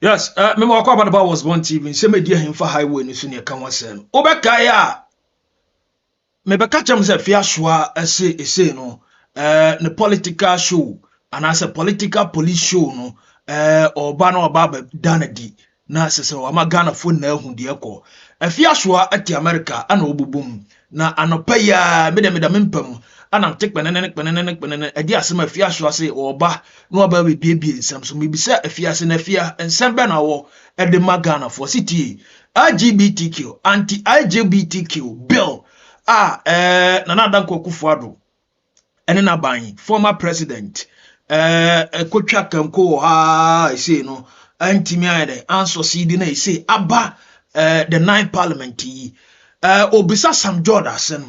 Yes, me mo akwa ba was born TV. Say me dia himfa highway ni so ne kan wasem. Obeka ya me be catch am say AfiaSchwar ese no ne political show and as a political police show no oba na oba be danadi na sese wa magana phone na ehu de ekọ. AfiaSchwar ati America ana obubum na anopa ya me de mempam ana tekpenene edi asem AfiaSchwar say oba na oba be biebie nsam so me bisa afiase na afia nsam be na wo ede magana for city LGBTQ anti-LGBTQ bill NanaAddo Akufo-Addo ene na ban former president kotwa kanko I say no antimi ayde answer cd na say aba the 9th parliament yi obisa SamGeorge asem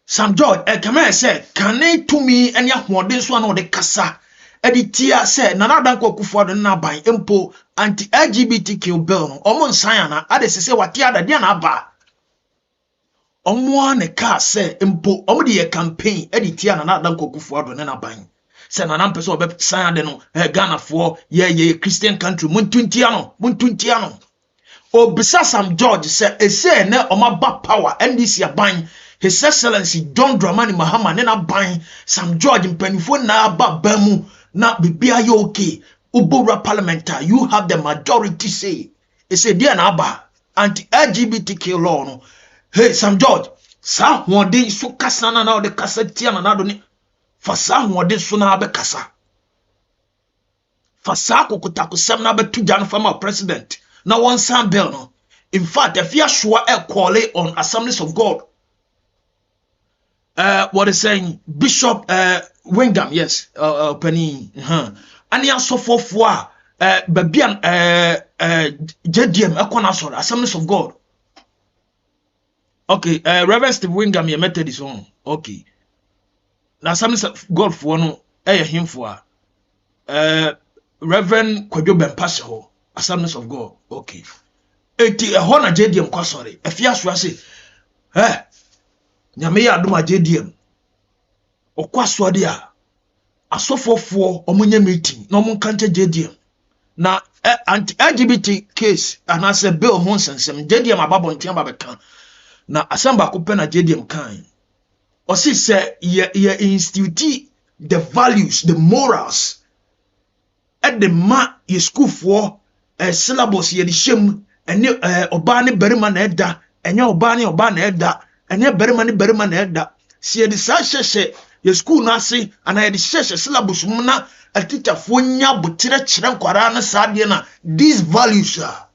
SamGeorge kama say can it to me ene ahoden so na de kasa editia say NanaAddo Akufo-Addo na ban empo anti-LGBTQ bill no omo nsan ana ade say wate ada dia na aba omo ne ka say empo omo de campaign editia NanaAddo Akufo-Addo na ban say na person obe san ade no Ghana for ye Christian country muntuntia no obisa SamGeorge say ese na omaba power NDC aban His Excellency John Dramani Mahama na ban SamGeorge mpanifo na aba bamu na bibia ye okay ubora parliamentar you have the majority say ese dia na aba anti-LGBTQ law no. Hey SamGeorge sa hoden so kasa na de kasa tia NanaAddo ni fa sa hoden so na be kasa fa sa kokota ko sem na be tuja no former president na one sam bill no. In fact AfiaSchwar call on Assemblies of God what is saying Bishop Wingam yes penny and ya so for babian JDM ekona so Assemblies of God. Okay, Reverend Steve Wingam ye Methodist on. Okay. Na Assemblies of God for no him for Reverend Kwadwo Bempase ho Assemblies of God. Okay. Eti ho na JDM kwa sorry. AfiaSchwar say nyame ya adoma JDM okwa so dia asofofo omunye meeting na omunkante JDM na anti-LGBT case and as a bill ho nsensem JDM ababontia babeka na asamba akopɛ na JDM kan o si say ye institute the values the morals at the ma ye school for syllabus ye di shem ene oba ne berima na eda enye oba na eda enye berima na eda si ye di sa hyehye ye school na ase ana ye di hyehye syllabus mu na a teacher fo nya botere kire nkwara na saade na these values are.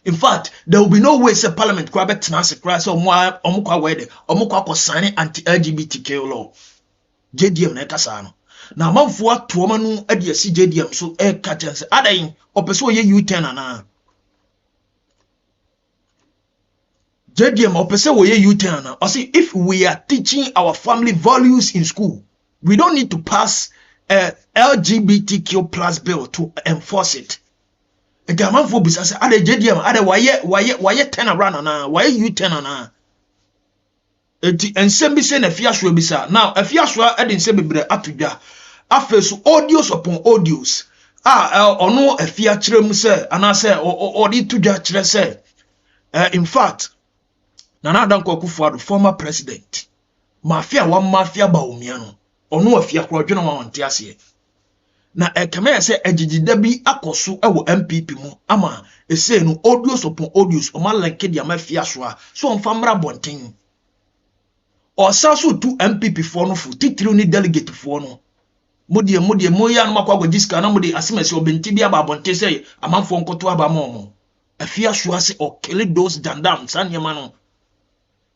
In fact, there will be no way say parliament kwa betina se kra say omo kwa wede omo kwa sign anti-LGBTQ law JDM na kasa no na manfo ato manu ade asi JDM so ka chance adan opeso ye U10 ana JDM opeso ye U10 ana o say if we are teaching our family values in school we don't need to pass a LGBTQ plus bill to enforce it. Again, for business, ade JDM, ade why 10 around na why you 10 na. Eti ensem say na AfiaSchwar bisa. Now AfiaSchwar ade nsem bebre atudwa. Afa so audios upon audios. Ono afia kire mu say ana say odi tudwa kire say. In fact, NanaAddo Akufo-Addo former president. Mafia Bawumia no. Ono afia kro dwena wa wonte ase. Na kama say ejigida bi akoso ewo MPP mu ama ese no audios upon audios o ma like dia AfiaSchwar so on famra bonten o saso tu MPP for no fu titiri ni delegate for no modie moya no makwa gojiska na mode asemase obenti bia ba bonten say amanfo nkoto aba mo AfiaSchwar say o kill those dandam sanyema no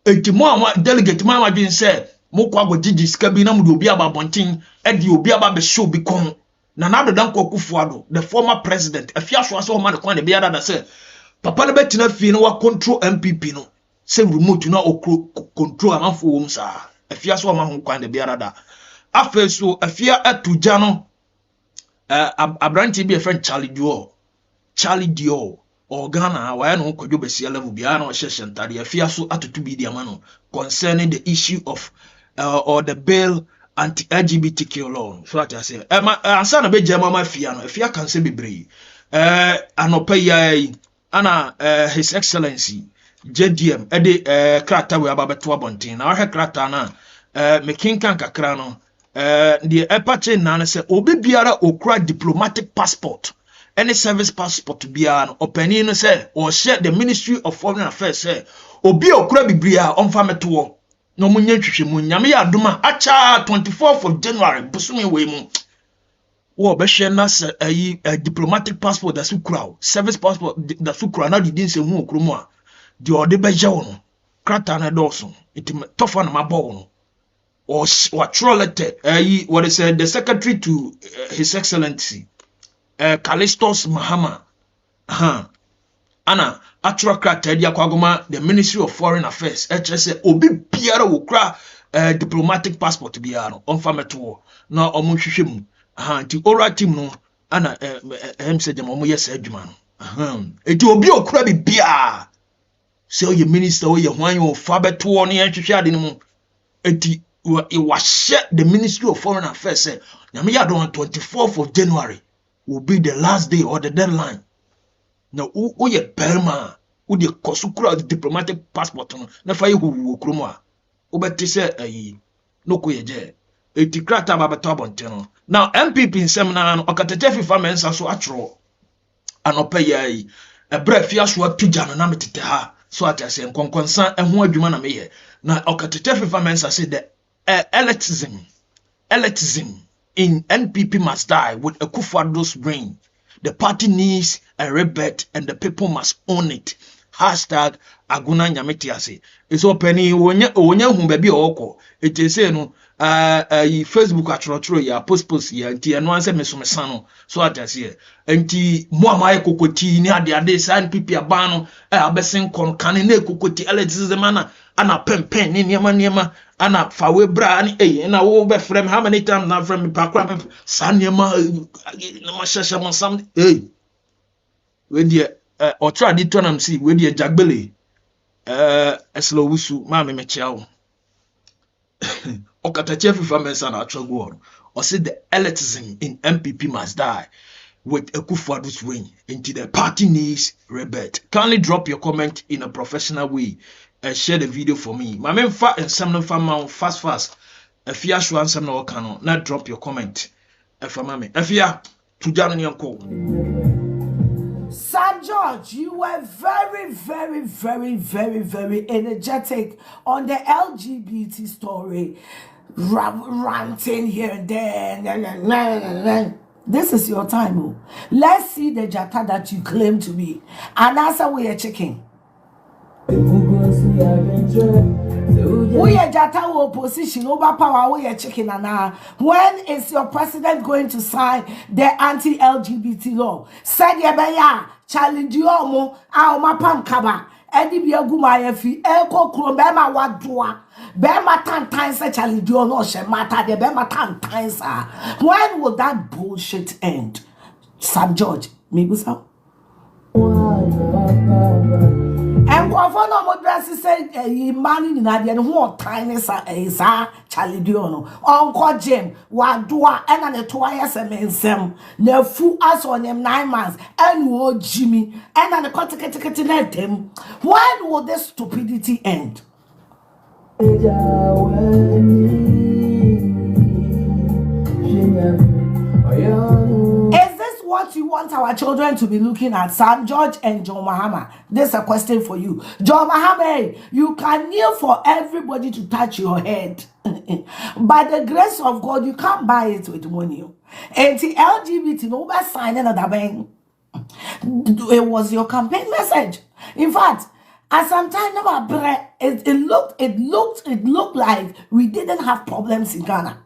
etimo ama delegate ma ma bin say mokwa gojiska bi na mode obi aba bonten e di obi aba be show bi kon NanaAddo Akufo-Addo the former president AfiaSchwar so man kwa de bia da say papa le betina fie no wa control MPP no say remote no o control amanfo wom sa AfiaSchwar ma ho kwa de bia da afa so afia atuja no abranti bi e friend Charlie Dior o Ghana wa no Kwadwo besia level bia na o hyehye ntade afia so atutu bi dia ma no concerning the issue of or the bill anti-LGBTQ law. So what I say, answer na be jama mafia no. Afia can say bebre. anopa yi ana His Excellency JDM krata we ababeto abonten na ohwe krata na mekinkan kakra no the epache na say obi biara okura diplomatic passport any service passport biara no opani no say or share the Ministry of Foreign Affairs say obi okura bibria onfa meto no munye twhwe mu nyame ya adoma acha 24th of January busumi we mu wo be share na diplomatic passport da sukura service passport da sukura na di din se hu okromu a di ode be je wo no krata na doso itim tofa na mabo no or letter what is the secretary to His Excellency Callistus Mahama ana actual krata dia kwagoma the Ministry of Foreign Affairs say obi biara wo kra diplomatic passport biara no onfa meto na omunhwehwe mu nti oral team no ana say dem omo yes adwuma no enti obi okra bibia say o ye minister o ye hwan yo fa beto no ye hwehwe ade no mu enti it was share the Ministry of Foreign Affairs say nyame ya don 24th of January will be the last day or the deadline. Now o ye perma o de kosukura the diplomatic passport no na fa ye hu okromu a o beti say no ko ye je eti krata ba beto abonte no. Now MPP nsem na no okatete fifa mensa so atro anopa ye Bawumia-AfiaSchwar tuja no na metete ha so atase nkonkonsa eho adwuma na meye na okatete fifa mensa say the elitism in NPP must die with Akufo-Addo's reign. The party needs a rebirth and the people must own it. Hashtag Aguna Nyametiase. It's opening onya humbebi oko. It is say no Facebook atro ya post ya nti eno anse mesomesano so atase nti mo amaye kokoti ni ade sa NPP abano abesen kon kan na kokoti elitism ana pempen ni niema ana fawe bra ni na wo be frame how many times na frame pakra san niema na mashasha monsam we die otra di tonam si we die jagbele eslo wusu ma me mechiawo okatache fifa mensa na atwago or say the elitism in MPP must die with Akufo-Addo's reign into the party needs rebirth. Kindly drop your comment in a professional way and share the video for me. My main fat and some no fam fast Afia-Schwar some no cano not drop your comment for mama Afia to John and Yanko. SamGeorge, you were very energetic on the LGBT story, ranting here and there. This is your time. Oh. Let's see the jata that you claim to be. And answer we are checking. We are jata opposition over power. We are checking and when is your president going to sign the anti-LGBT law? Said ya challenge you mo ma pam kaba. Edi bi aguma ya fi eko kuro be ma wadoa be ma tantan se challenge you no she matter de be ma tantan sa. When will that bullshit end? SamGeorge, me go sa. And kwafo no mo dress say man ni na de ho tiny sa challenge you no. Uncle Jim wadoa e na ne to ayese mensem na fu as on him 9 months and wo Jimmy and na ne kotekete na dem. When will this stupidity end? Is this what you want our children to be looking at? SamGeorge and John Mahama. This is a question for you. John Mahama, you can kneel for everybody to touch your head. By the grace of God, you can't buy it with money. And the LGBT, nobody signed another bank. It was your campaign message. In fact, at some time, it looked like we didn't have problems in Ghana.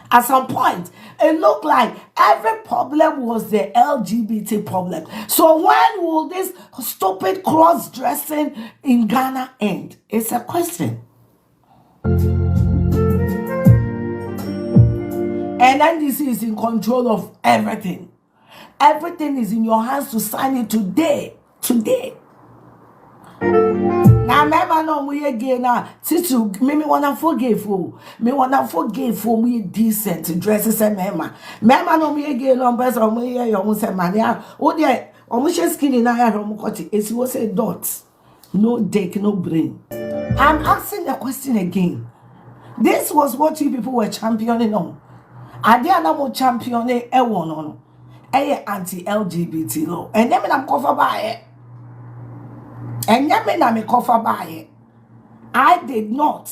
At some point, it looked like every problem was the LGBT problem. So when will this stupid cross-dressing in Ghana end? It's a question. And NDC is in control of everything. Everything is in your hands to sign it today. Now, remember, no, we again now. Titu, me wanna forgive you. Me wanna forgive for me decent dresses and mema. Remember, no, we again on best on me. You almost say, man, yeah. Oh, dear. Omushe skinny na ya romukoti. It was a dot. No dick, no brain. I'm asking the question again. This was what you people were championing on. Ade anamo championing e won on. Anti-LGBT law. And then I'm covered by it. And then I'm covered by it. I did not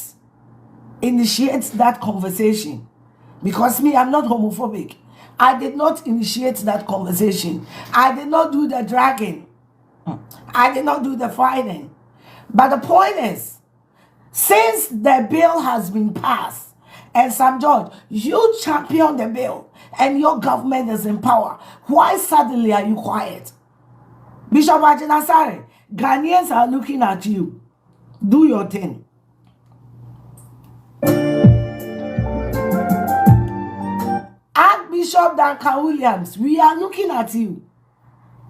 initiate that conversation because me, I'm not homophobic. I did not initiate that conversation. I did not do the dragging. I did not do the fighting. But the point is, since the bill has been passed, and SamGeorge, you champion the bill, and your government is in power, why suddenly are you quiet? Bishop Ajinasare, Ghanaians are looking at you. Do your thing. Archbishop Duncan Williams, we are looking at you.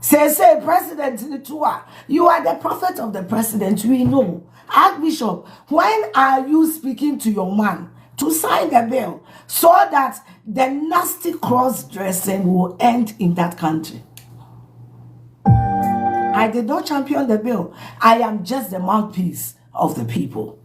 Say, President Nitua, you are the prophet of the president. We know. Archbishop, when are you speaking to your man to sign the bill so that the nasty cross-dressing will end in that country? I did not champion the bill. I am just the mouthpiece of the people.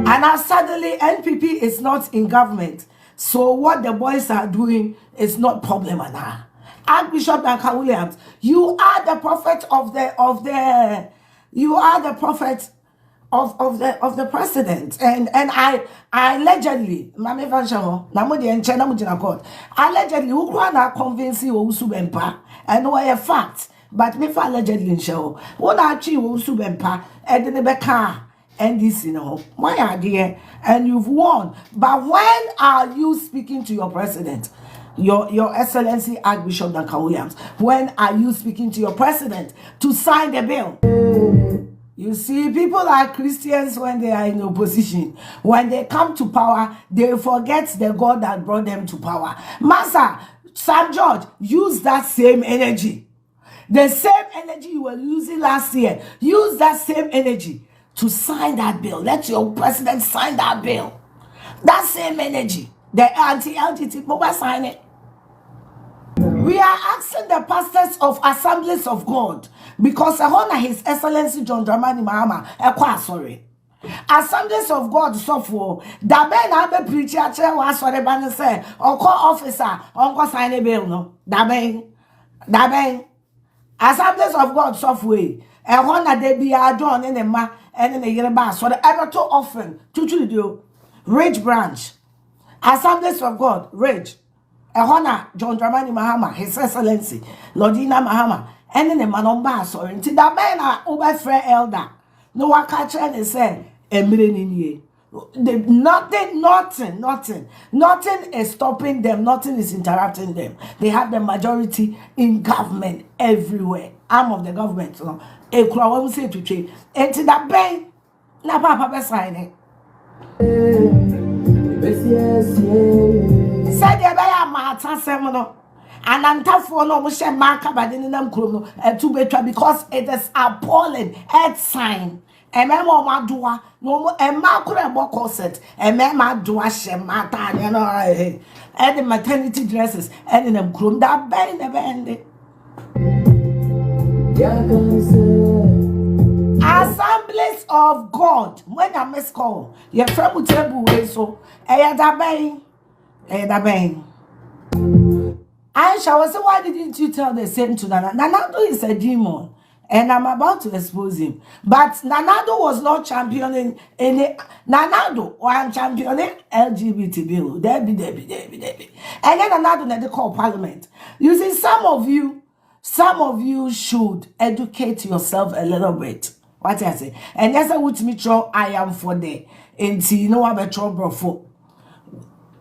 And now suddenly NPP is not in government. So what the boys are doing is not problem now. Archbishop Duncan Williams, you are the prophet of the president. And I allegedly, allegedly, who can convince you Usubempa and know a fact, but me for allegedly in show. What I achieve Usubempa and the Becca. And this, my idea, and you've won. But when are you speaking to your president, your Excellency Archbishop Duncan Williams? When are you speaking to your president to sign the bill? You see, people are Christians when they are in opposition. When they come to power, they forget the God that brought them to power. Master, SamGeorge, use that same energy. The same energy you were using last year. Use that same energy to sign that bill. Let your president sign that bill. That same energy. The anti-LGBT people sign it. We are asking the pastors of Assemblies of God because I honor His Excellency John Dramani Mahama. Sorry. Assemblies of God so for that ben abe preacher was sorry ban say or call officer on sign a bill no. That ben Assemblies of God software. I honor they be a John in the ma and in the Yerba, so the ever too often to do Ridge Branch, Assemblies of God, Ridge, a honor John Dramani Mahama, His Excellency, Lordina Mahama, and in the Manomba, so until that man are over fair elder. No one catch and say, a million year. Nothing is stopping them, nothing is interrupting them. They have the majority in government everywhere. Arm of the government. So, a crowd will say to change. And to that bank, na papa sign it. Said the Baya Marta Semono. And I'm tough for no Musha Marka by the Ninam Kruno and two better because it is appalling. Head sign. And Mamma Madua, no more a macro corset, and Mamma Dua Shemata, you know, and the maternity dresses, and in them crum that band never ended. Assemblies of God, when I miss call, your friend will tell you so, bang. I shall say, why didn't you tell the same to Nana? NanaAddo is a demon. And I'm about to expose him. But NanaAddo was not championing any. NanaAddo was championing LGBT bill. Debbie. And then NanaAddo they call parliament. You see, some of you should educate yourself a little bit. What I say? And that's what me show I am for there. And see, you know what I trouble for.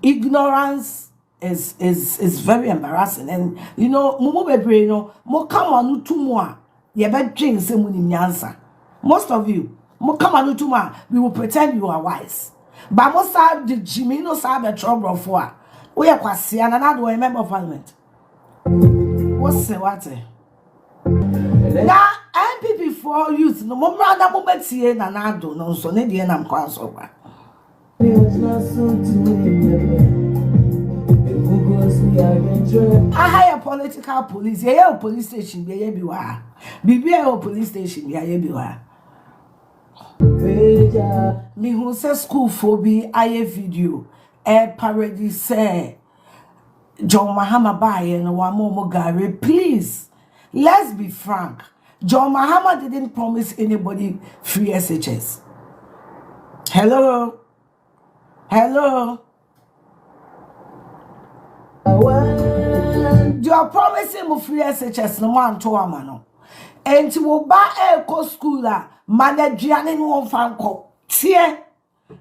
Ignorance is very embarrassing. And you know, mo come on two more. Most of you, we will pretend you are wise. But most of the Jimmy no have a trouble for. We are quasi and another member of parliament. What's the water? Now, NPP for youth, no more than moment here NanaAddo, no so near the end I'm I hire political police. Yeah, police station. Yeah, be wa. BBA police station. Yeah, be wa. Me who say school phobia. I video. Parody say John Mahama buy and one more Gary. Please, let's be frank. John Mahama didn't promise anybody free SHS. Hello. You are promising me free SHS no man to a man. And you will buy a school manage no fan call. Tie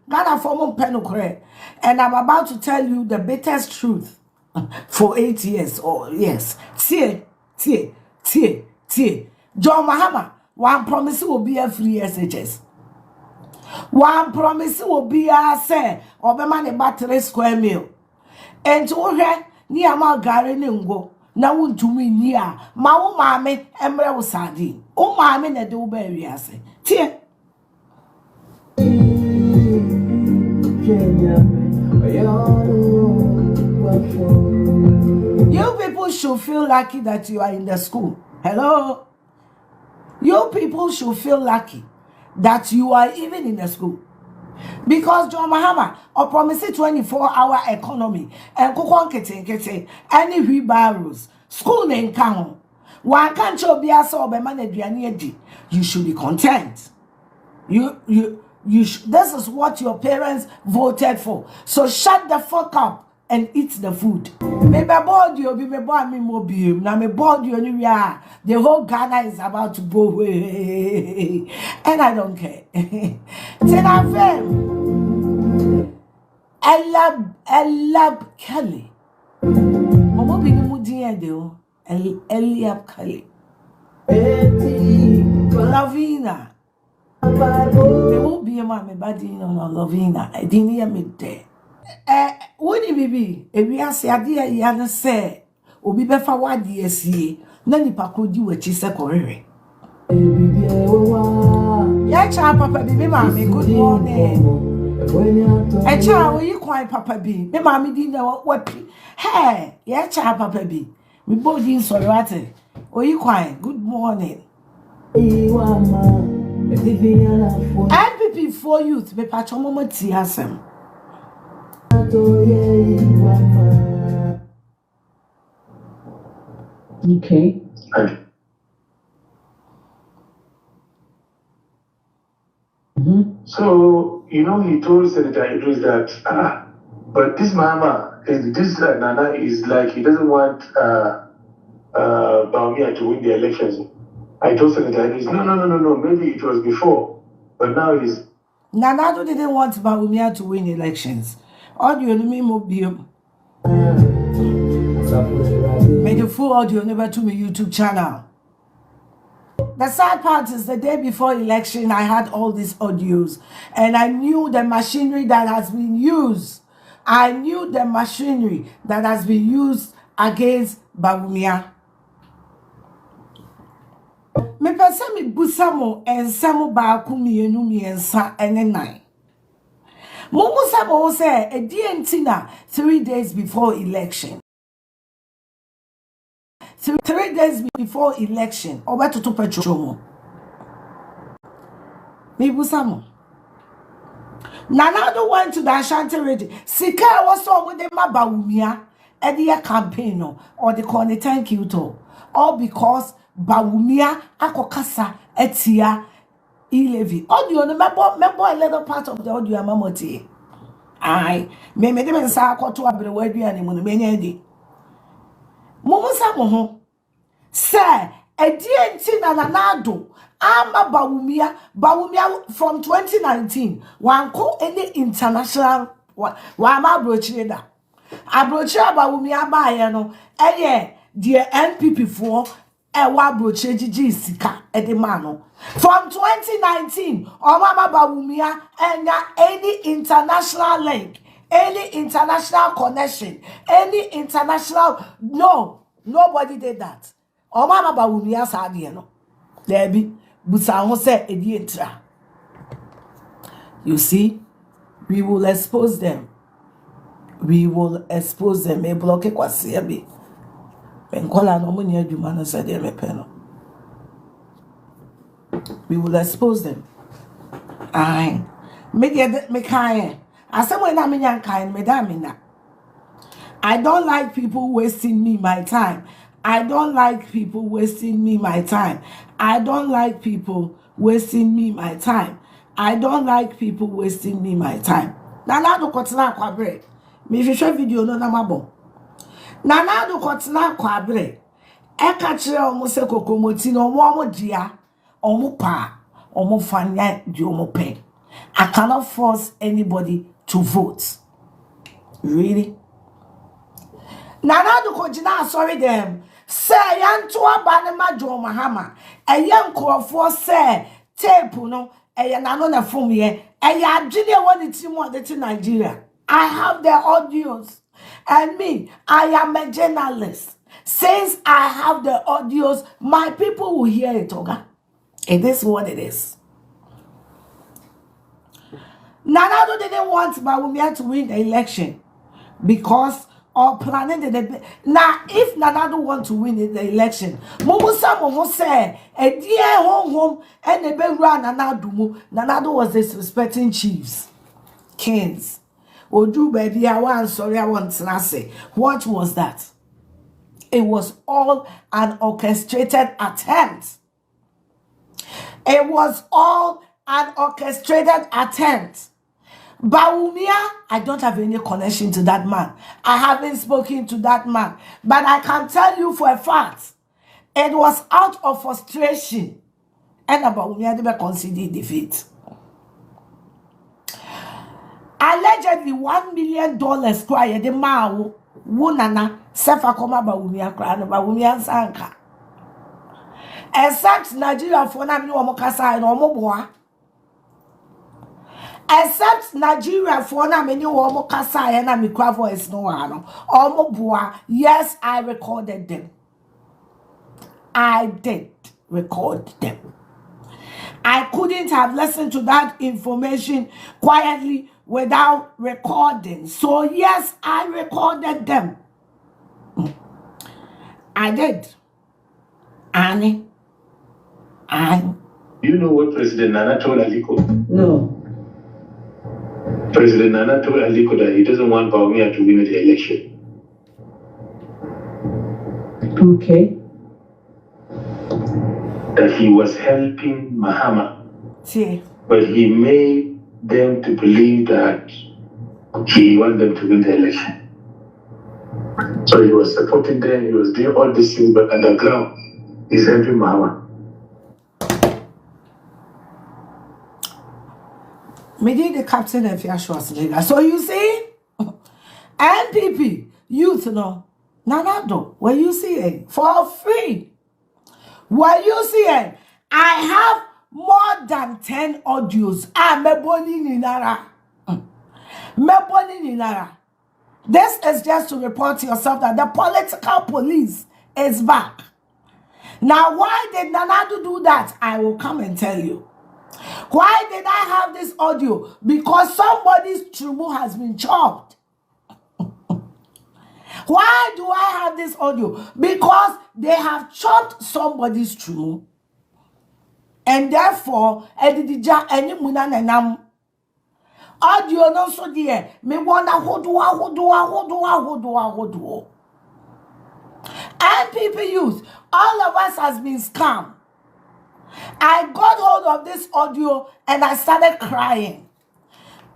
Ghana form penocre. And I'm about to tell you the bitterest truth for 8 years. Oh yes. Tie. John Mahama, one promise will be a free SHS. One promise will be a say or be man a battery square meal. And to her near my garden ngo. Na wuntumi nia ma wo maame emre wo sadi o maame na de wo ba wiase tie you people should feel lucky that you are in the school. Hello, you people should feel lucky that you are even in the school. Because John Mahama or promise 24-hour economy and kokon kete any wheelbarrows school name count one can't show be as or be managed. You should be content. This is what your parents voted for. So shut the fuck up and eat the food. Maybe board you be me board me mobile. Now me board you anywhere. The whole Ghana is about to go away. And I don't care. Lɛαk Kelly. Momo bi ni mudie de o. Lɛαk Kelly. Lavina. Me won't be a man, me body no Lavina. I didn't hear me there. Woni bibi, we ase ade ya na se obi be fa wade asie na nipa ko di wachi se korere. Ya cha papa bibi ma me good morning. Cha we kwan papa bi. Me ma me di na wapi. Hey, ya cha papa bi. Me body sorry wate. Oyi kwan good morning. NPP for youth be patcho momo ti asem. Okay. So, he told Senator Idris that, but this Mama, this Nana is like, he doesn't want Bawumia to win the elections. I told Senator Idris, no, maybe it was before, but now he's... NanaAddo didn't want Bawumia to win elections. Audio enemy mobile. Made the full audio never to my YouTube channel. The sad part is the day before election, I had all these audios and I knew the machinery that has been used. I knew the machinery that has been used against Bawumia. Me pesa mi busamo and samo ba kumienu miensa ene nine. Mumu mo say a DNT 3 days before election. 3 days before election, obeto to petromo. Me busamo. NanaAddo went to the Ashanti region. Sika was so with the Bawumia at the campaign or the corner thank you to. All because Bawumia akokasa etia Ilevi. Audio remember a little part of the audio mamoti. I me dem sa akoto abrewa aduane mu no menya di. Mumusa mo ho. Say edienti na NanaAddo ama Bawumia from 2019 wanko any international wa ma brochire da. Abrochire Bawumia ba ye no eye the NPP for wa brochire gigi sika e de ma no. From 2019, Omama Bawumia and any international link, any international connection, any international nobody did that. Omama Bawumia said, there be busa ho se edi entra. You see, We will expose them. We will expose them. Me block kwasi abi. Benkola no money adwuma no say dey mepe no. We will expose them. Aye. Me dey me kan. Asem we na me nyan kan me da me na. I don't like people wasting me my time. I don't like people wasting me my time. I don't like people wasting me my time. I don't like people wasting me my time. NanaAddo kotena kwabre. Me hwehwe video no na mabo. NanaAddo kotena kwabre. Eka kire omo se kokomoti no omo dia, omo pa, omo fanya di omo pe. I cannot force anybody to vote. Really? NanaAddo kojina sorry them. Say yanto abanema John Mahama. Eyan krofo say tape no eya nano na fom ye. Eya adwene woni timo de to Nigeria. I have the audios. And me, I am a journalist. Since I have the audios, my people will hear it, Oga. It is what it is. NanaAddo didn't want Bawumia to win the election because or planning the now if NanaAddo want to win the election, Momo say a dear home and the be run NanaAddo was disrespecting chiefs, kings. Odu baby, I want sorry, I want to say. What was that? It was all an orchestrated attempt. It was all an orchestrated attempt. Bawumia, I don't have any connection to that man. I haven't spoken to that man. But I can tell you for a fact, it was out of frustration. And Bawumia never considered defeat. Allegedly $1 million cry the ma wunana sefa koma Bawumia cry no Bawumia sanka. Except Nigeria for na mi omo kasa no omo boa. Except Nigeria for na many omo kasa na mi cry voice no ano. Omo boa. Yes, I recorded them. I did record them. I couldn't have listened to that information quietly without recording. So yes, I recorded them. I did. Annie. You know what President Nana told Aliko? No. President Nana told Aliko that he doesn't want Bawumia to win the election. Okay. That he was helping Mahama. See. But he made them to believe that he wanted them to win the election. So he was supporting them, he was doing all these things, but underground, he's helping Mahama. Me did the captain of AfiaSchwar. So you see, NPP, youth, no, NanaAddo, where you see it for free. Where you see it, I have more than 10 audios. Meboni Ninara. This is just to report to yourself that the political police is back. Now, why did NanaAddo do that? I will come and tell you. Why did I have this audio? Because somebody's trumu has been chopped. Why do I have this audio? Because they have chopped somebody's trumu. And therefore, edidija eni muna nenam. Audio no so dear. Me wonder hodo. And people use. All of us has been scammed. I got hold of this audio and I started crying.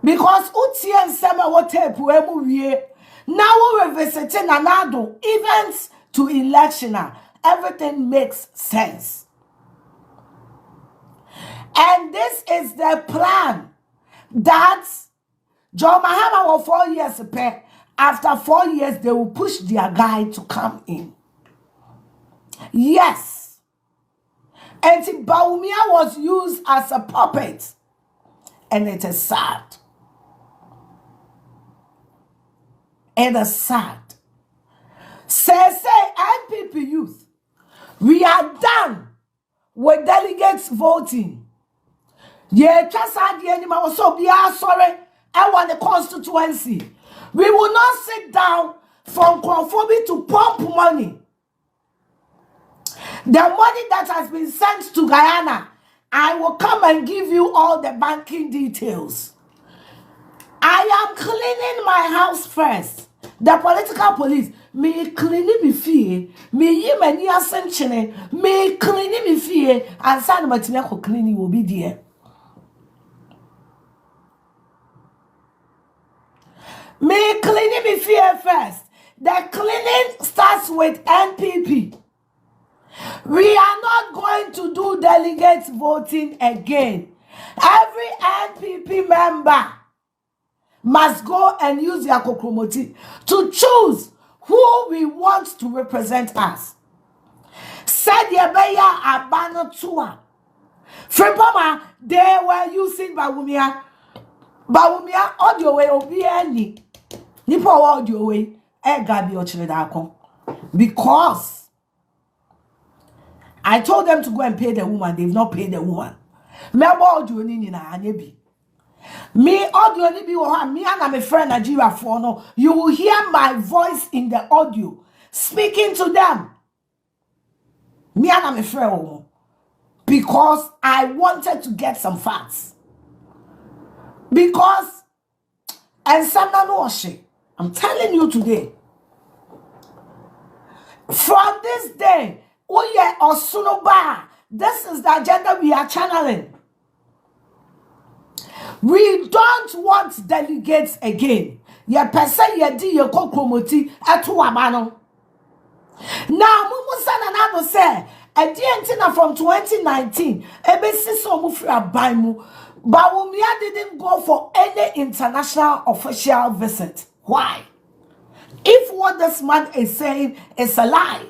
Because Utien Sema Wotepu Emuye. Now we're visiting NanaAddo events to election. Everything makes sense. And this is the plan that John Mahama was 4 years ago. After 4 years, they will push their guy to come in. Yes. And Bawumia was used as a puppet. And it is sad. It is sad. Say, NPP youth, we are done with delegates voting. Yeah, just had the animal so be sorry. and on the constituency. We will not sit down from conformity to pump money. The money that has been sent to Guyana, I will come and give you all the banking details. I am cleaning my house first. The political police, me cleaning me fee, me ye many ascension, me cleaning me fee, and San Martinaco cleaning will be there. Me cleaning me fee first. The cleaning starts with NPP. We are not going to do delegates voting again. Every NPP member must go and use their kokromoti to choose who we want to represent us. Said Yebeya Abano Tua. Frepoma, they were using Bawumia. Bawumia audio way obieni. Nipo audio way gabi ochredako. Because I told them to go and pay the woman. They've not paid the woman. Remember audio ni na anebi. Me audio ni bi me and my friend Nigeria for no. You will hear my voice in the audio speaking to them. Me and my friend, because I wanted to get some facts. Because and some I'm telling you today. From this day, Oye Osunoba, this is the agenda we are channeling. We don't want delegates again. Ye pese ye di ye kokromoti etu amano. Now, NanaAddo say, from 2019, Bawumia didn't go for any international official visit. Why? If what this man is saying is a lie.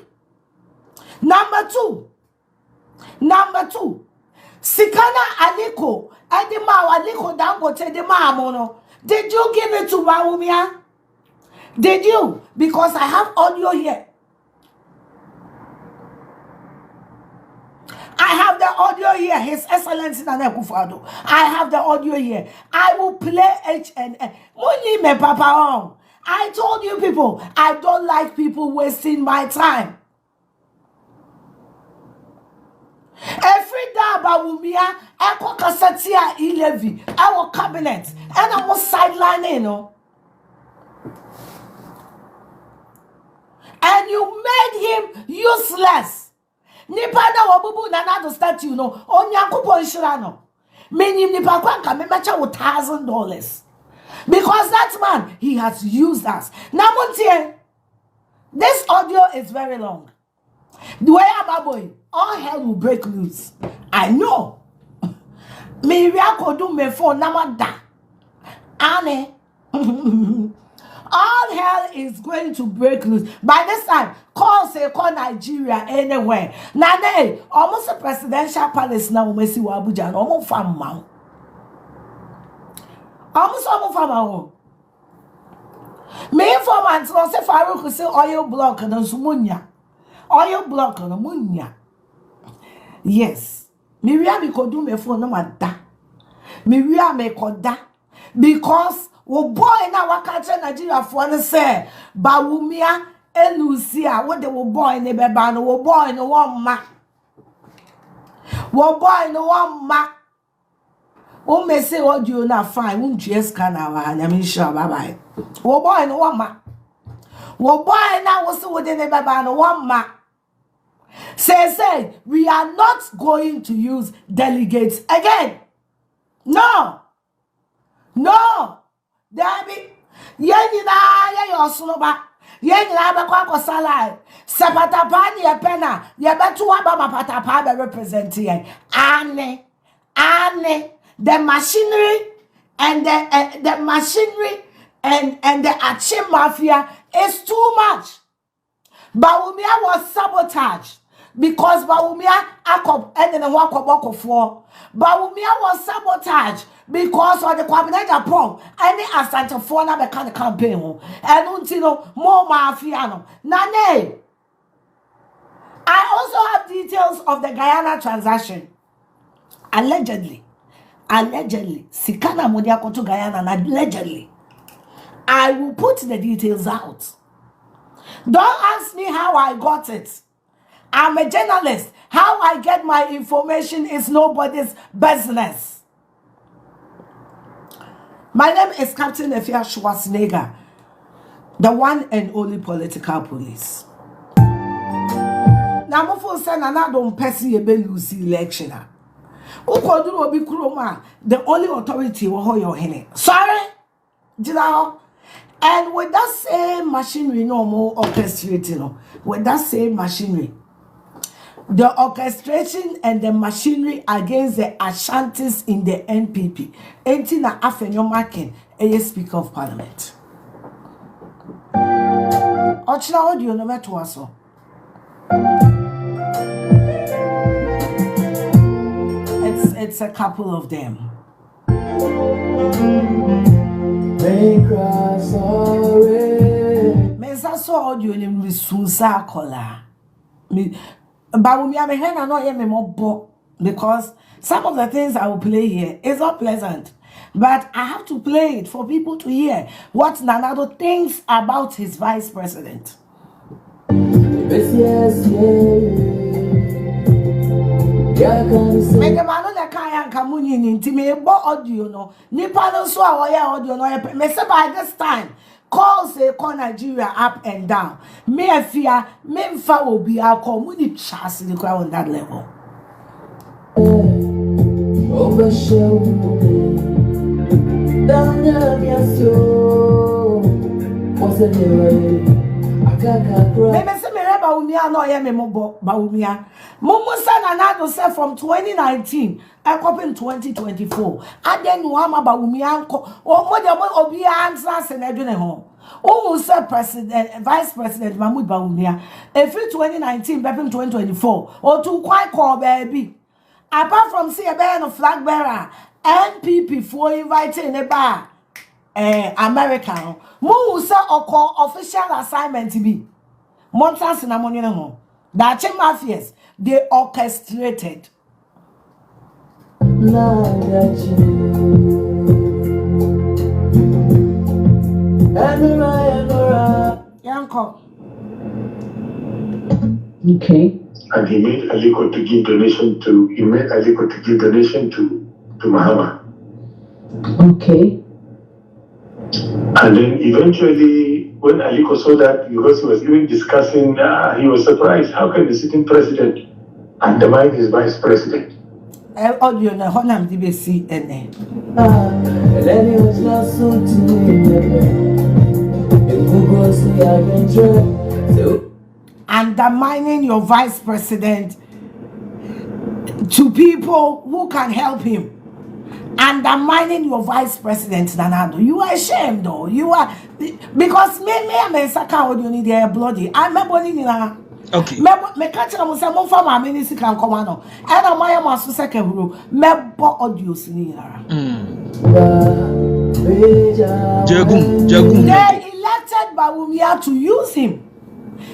Number two, Sikana Aliko, Edima Aliko Dangote de Mamono. Did you give it to Bawumia? Did you? Because I have audio here. I have the audio here. His Excellency Nana Akufo-Addo. I have the audio here. I will play HNN. Money me papa. I told you people, I don't like people wasting my time. Every day Bawumia, I go Kasatia Ilevi, our cabinet, and I was sidelining, you know. And you made him useless. Nipada wabubu NanaAddo statue, you know, onyakupo inshirano. Meaning nipakwanka me mecha $1,000. Because that man, he has used us. Namuntie, this audio is very long. The way I'm boy, all hell will break loose. I know. Me do me for namada. Ane. All hell is going to break loose. By this time, call Nigeria anywhere. Nane, almost a presidential palace now. Umesi wa Abuja. Almost farm man. Almost farm. Me informant no say Farouk say oil block na sumunya. Oil block na munya. Yes. Me wia me kodu me phone na mada. Me wia me koda because wo boy na wakache Nigeria for ne say Bawumia elusia what the wo boy ne beba no wo boy no one ma. Wo boy no one ma. O me say audio na fine, won GS can na wa nyame sure bye bye. Wo boy no one ma. Wo boy na wo say wo de ne beba no one ma. Say we are not going to use delegates again. No. Dabi, yenina ye yosunoba. Yenina be kwa salai. Sapatapa ni pena. Ye betu aba mapatapa be represent here. Ane. The machinery and the machinery and the Achi mafia is too much. Bawumia was sabotaged. Because Bawumia akop and then wakoboko for Bawumia was sabotaged because of the cabinet approve any asante for na be can campaign and untino more mafiano nane. I also have details of the Guyana transaction. Allegedly allegedly, Sikana Modiako to Guyana, allegedly. I will put the details out. Don't ask me how I got it. I'm a journalist. How I get my information is nobody's business. My name is Captain AfiaSchwar, the one and only political police. Now, my phone said, NanaAddo person ebe lose election. Ukoduru obi kuroma, the only authority will hold your hand. Sorry, you know. And with that same machinery, no more orchestrating. With that same machinery, the orchestration and the machinery against the Ashantis in the NPP. Entina Afenyomaken, a Speaker of Parliament. Ochna audio no meto aso. It's a couple of them. Mensa so audio ni misusa kola. Bawumia-AfiaSchwar no hear me more because some of the things I will play here is not pleasant. But I have to play it for people to hear what NanaAddo thinks about his vice president. Mede mano le kaya kamuni ni ntime bo audio no nipa no so a audio no me say by this time calls say call Nigeria up and down. Me afia me mfa obi akọ mu ni chance the crowd on that level. Maybe say me Bawumia no hear me mo Bawumia. Mumusa NanaAddo said from 2019 and up in 2024. And then you ama Bawumia ko o mo de obi answer se na dwene ho. O say president vice president Mahmoud Bawumia every 2019 back in 2024 or to quite call baby. Apart from see a no flag bearer NPP for inviting a bar American. Mo say oko official assignment be. Months in ammonia home. That mafias they orchestrated. Yanko. Okay. And he made Aliko to give donation to Mahama. Okay. And then eventually, when Aliko saw that, because he was even discussing, he was surprised. How can the sitting president undermine his vice president? Audio na honam DBC ene. Undermining your vice president to people who can help him. Undermining your vice president, NanaAddo. You are ashamed, though. You are because me saka audio ni dey bloody. I'm a body na. Okay. Me catch am say mo fa ma ministry kan come no. E na my am so second bro. Me bo audio ni na. Jagum. They elected Bawumia to use him.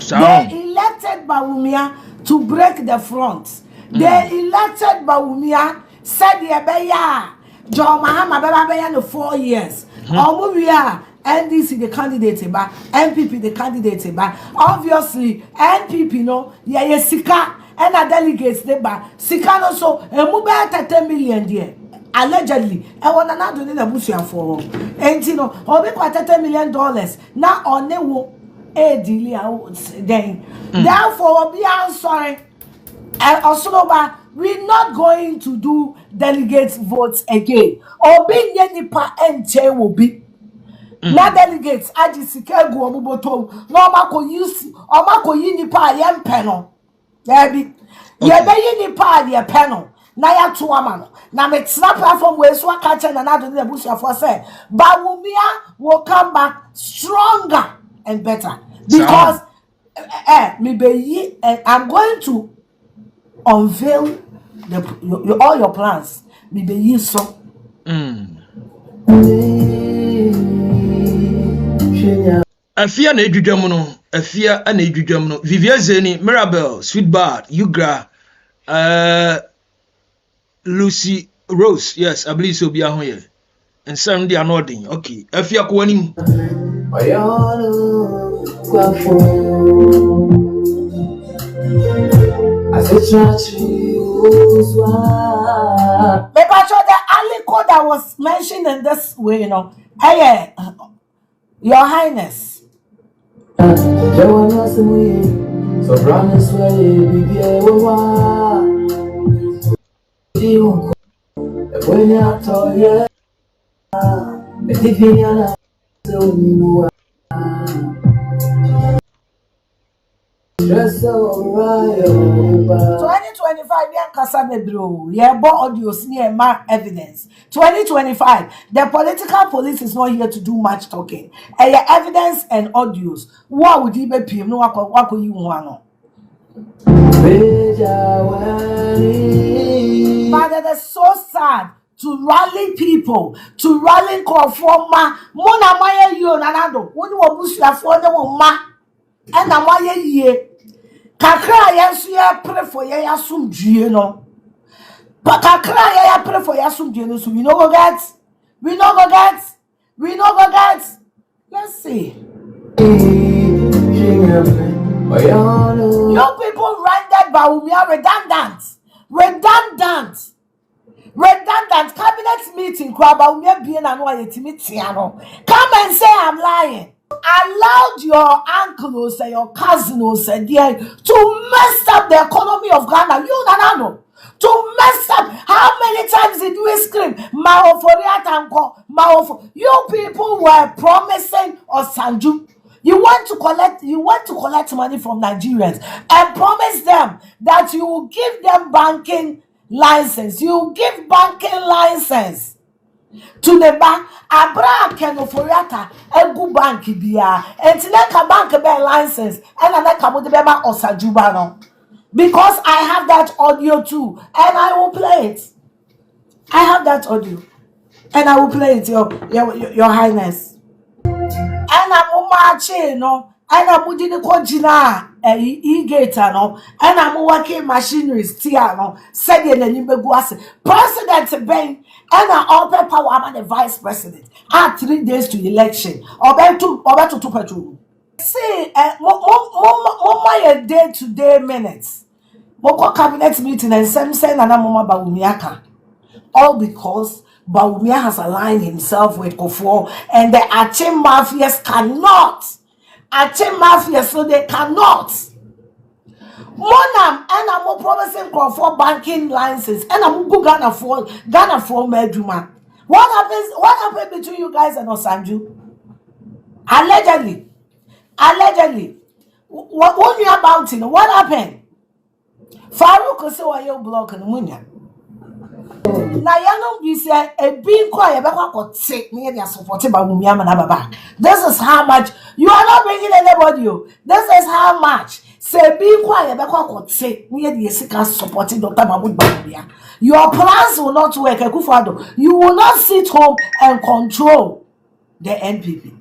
They elected Bawumia to break the front. They elected Bawumia said yebeya John Mahama beya no 4 years. Omubia NDC the candidate ba, NPP the candidate ba. Obviously NPP no ye sika and a delegates they ba. Sika no so emube 30 million there. Allegedly, I want NanaAddo need a bushia for. And you know, obi kwa $30 million. Na on ne wo a deal then. Therefore, be sorry. We're not going to do delegates votes again. Obi nipa enche will be. Na delegates ajisike gu obuboto. No mako use omako yi nipa yem peno. Debi. Yebe yi nipa ye peno. Na ya to amano. Na me tsna platform we so aka che NanaAddo the bushafo say Bawumia will come back stronger and better because I'm going to unveil all your plans. Maybe so. Afia na edwudwam no, afia na edwudwam no. Vivian Zeni, Mirabel, Sweetbird, Yugra, Lucy Rose, yes, I believe so. Be a here. And some they are nodding. Okay. Afia Kwanim. the alico that was mentioned in this way, you know. Hey, Your Highness. Evidence. 2025, the political police is not here to do much talking. Evidence and audios. What would he be PM? No, what could you want? But it is so sad to rally people, to rally conforma. Mona Maya, you NanaAddo. When you was for the ma and Amaya ye. Kakra yes, ya pray for ya sum no. But kakra ya pray for ya sum no. So we no go get. We no go get. We no go get. Let's see. You people rendered Bawumia redundant cabinet meeting. Bawumia being an come and say I'm lying. Allowed your uncles and your cousins and to mess up the economy of Ghana. You NanaAddo. To mess up. How many times did we scream? You people were promising Osanju. You want to collect money from Nigerians and promise them that you will give them banking license. You will give banking license to the bank. Abra kenoforiata egu bank bia. Entineka bank be license and aneka mo de be ma Osajuba no. Because I have that audio too and I will play it. I have that audio and I will play it, your Highness. And I'm marching, no, and I'm putting the congina e-gator, no, and I'm working machineries, no, said the Nibeguas, President Ben, and I open power, I'm the vice president. At 3 days to election, or about to petrol. See, a day-to-day minutes. Moko cabinet meeting and some say Nana Bawumia. All because Bawumia has aligned himself with Kofo, and the Ache mafias cannot. Ache mafias, so they cannot. Monam and I'm promising Kofo banking license, and I'm go Ghana for Medjuma. What happened between you guys and Osanju? Allegedly. What you about it? What happened? Farouk say why you block and munya. Na yano be say a being quiet about say near their supported by Bawumia Baba. This is how much you are not bringing anybody. This is how much say being quiet about say near the Sika supporting Dr. Bawumia. Your plans will not work. You will not sit home and control the NPP.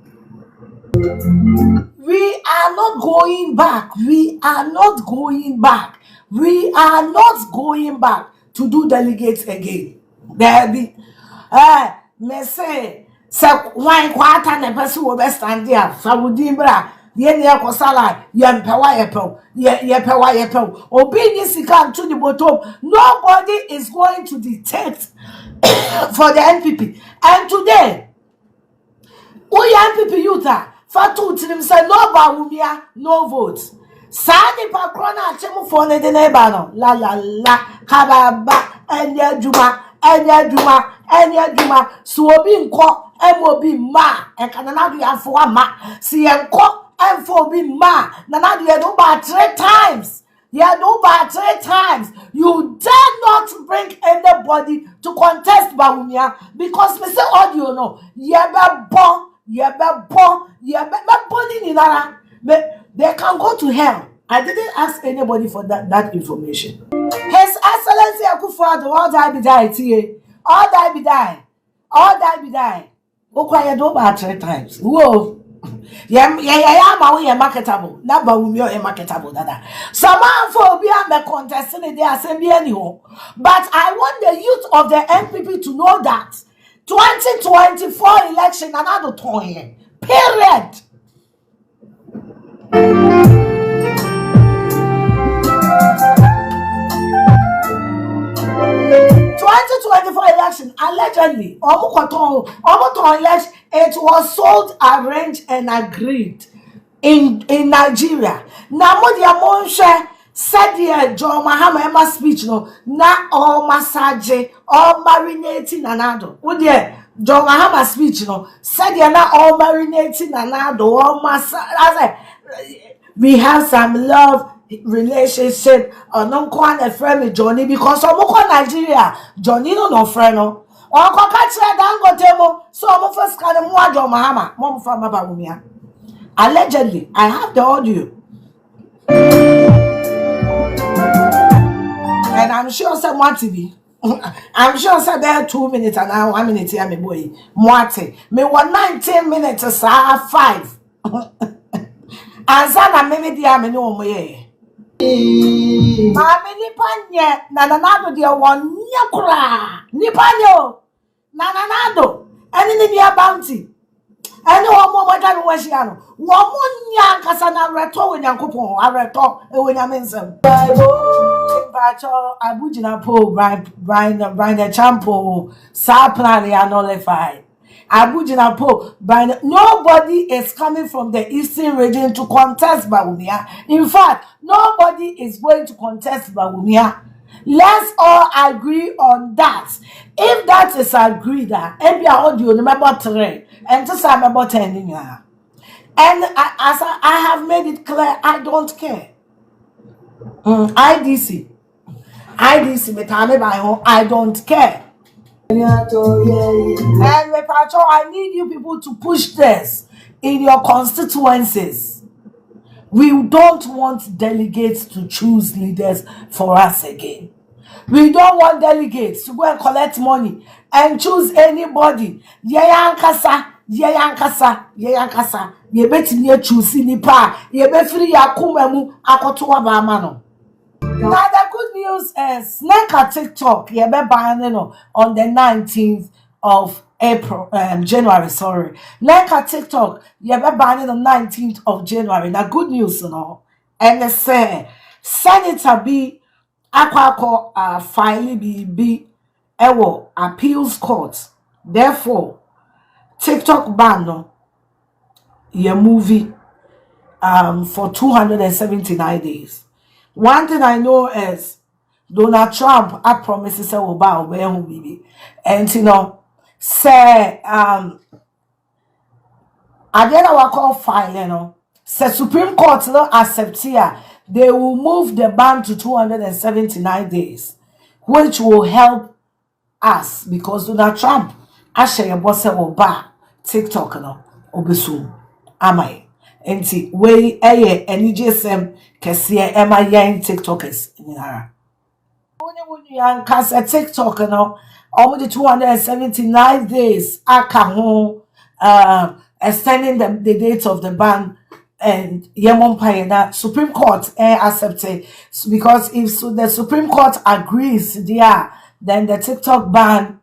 We are not going back. We are not going back. We are not going back to do delegates again. There be me say wine quarter na person will be stand there. Sabudimbra ye ne akosala ye mpewa yepew obi ni sika to the bottom. Nobody is going to dictate for the NPP. And today we NPP youth Fatu Tinim said no Bawumia, no votes. Sani Pakrona Chemu for the neighbor. La Kababa, Enya Juma, Suobi Nko, MOB Ma, and NanaAddo for Ma, CM Ko, and for be Ma, NanaAddo you do about 3 times. You dare not bring anybody to contest Bawumia because Mr. Audio no, they can go to hell. I didn't ask anybody for that information. His Excellency Akufo-Addo, all die be die. Okwa do about 3 times. Whoa. Yeah, marketable. That Bawumia marketable. Some for be a contesting in the assembly anyhow. But I want the youth of the NPP to know that 2024 election another time. Period. 2024 election, allegedly, election, it was sold, arranged, and agreed in Nigeria. Now, what said the John Mahama speech, no, not all massage, all marinating NanaAddo. What John Mahama speech, no, said you're not all marinating NanaAddo, all massage. We have some love relationship no kwan a friend with Johnny because omukọ Nigeria Johnny no friend no onko ka kire Dangote mo so omo first kan mo John Mahama mo fa Bawumia. Allegedly, I have the audio and I'm sure someone TV I'm sure say there 2 minutes and 1 minute here me boy mwate me 19 minutes 5 ansa na me dia me no mo ye Mami nipanye NanaAddo dia wonya kura nipanyo NanaAddo eni ni dia bounty eni omo moja no wahia no wo munya nkasa na reto wenyankopon areto e wenyamensem bacho abujina po Brian champo sa plan ya nullified Abujina Po, but nobody is coming from the eastern region to contest Bawumia. In fact, nobody is going to contest Bawumia. Let's all agree on that. If that is agreed, every audio number 3 and just remember 10 in here. And as I have made it clear, I don't care. IDC, metame by home, I don't care. And I need you people to push this in your constituencies. We don't want delegates to choose leaders for us again. We don't want delegates to go and collect money and choose anybody. Yeyankasa. Yebeti niye choose nipa. Yebefiri yakumemu akotuwa bamano. Now the good news is Lɛαk TikTok banning on the 19th of January. Sorry, Lɛαk TikTok banning on 19th of January. Now good news, and they say Senator B Akwako file B ewo appeals court. Therefore, TikTok ban movie for 279 days. One thing I know is Donald Trump I promises say about baby. And say again our call file, say Supreme Court no accept here, they will move the ban to 279 days, which will help us because Donald Trump actually boss oba TikTok obesu amai. Enti we NGSM kesiye ema yen TikTokers nyara. Woni yan kasa TikTok almost 279 days aka ho extending the date of the ban and yemon payena Supreme Court accepted because if the Supreme Court agrees there then the TikTok ban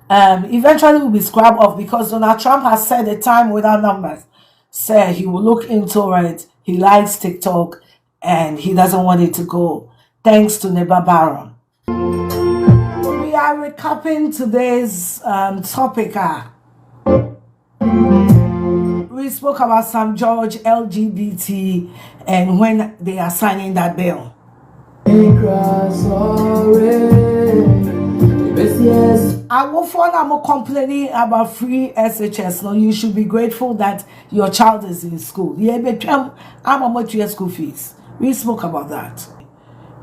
eventually will be scrubbed off because Donald Trump has said a time without numbers. Say he will look into it. He likes TikTok and he doesn't want it to go. Thanks to Neba Baron. We are recapping today's topic. We spoke about SamGeorge, LGBT, and when they are signing that bill. I will find I'm complaining about free SHS. No, you should be grateful that your child is in school. I'm about your school fees. We spoke about that.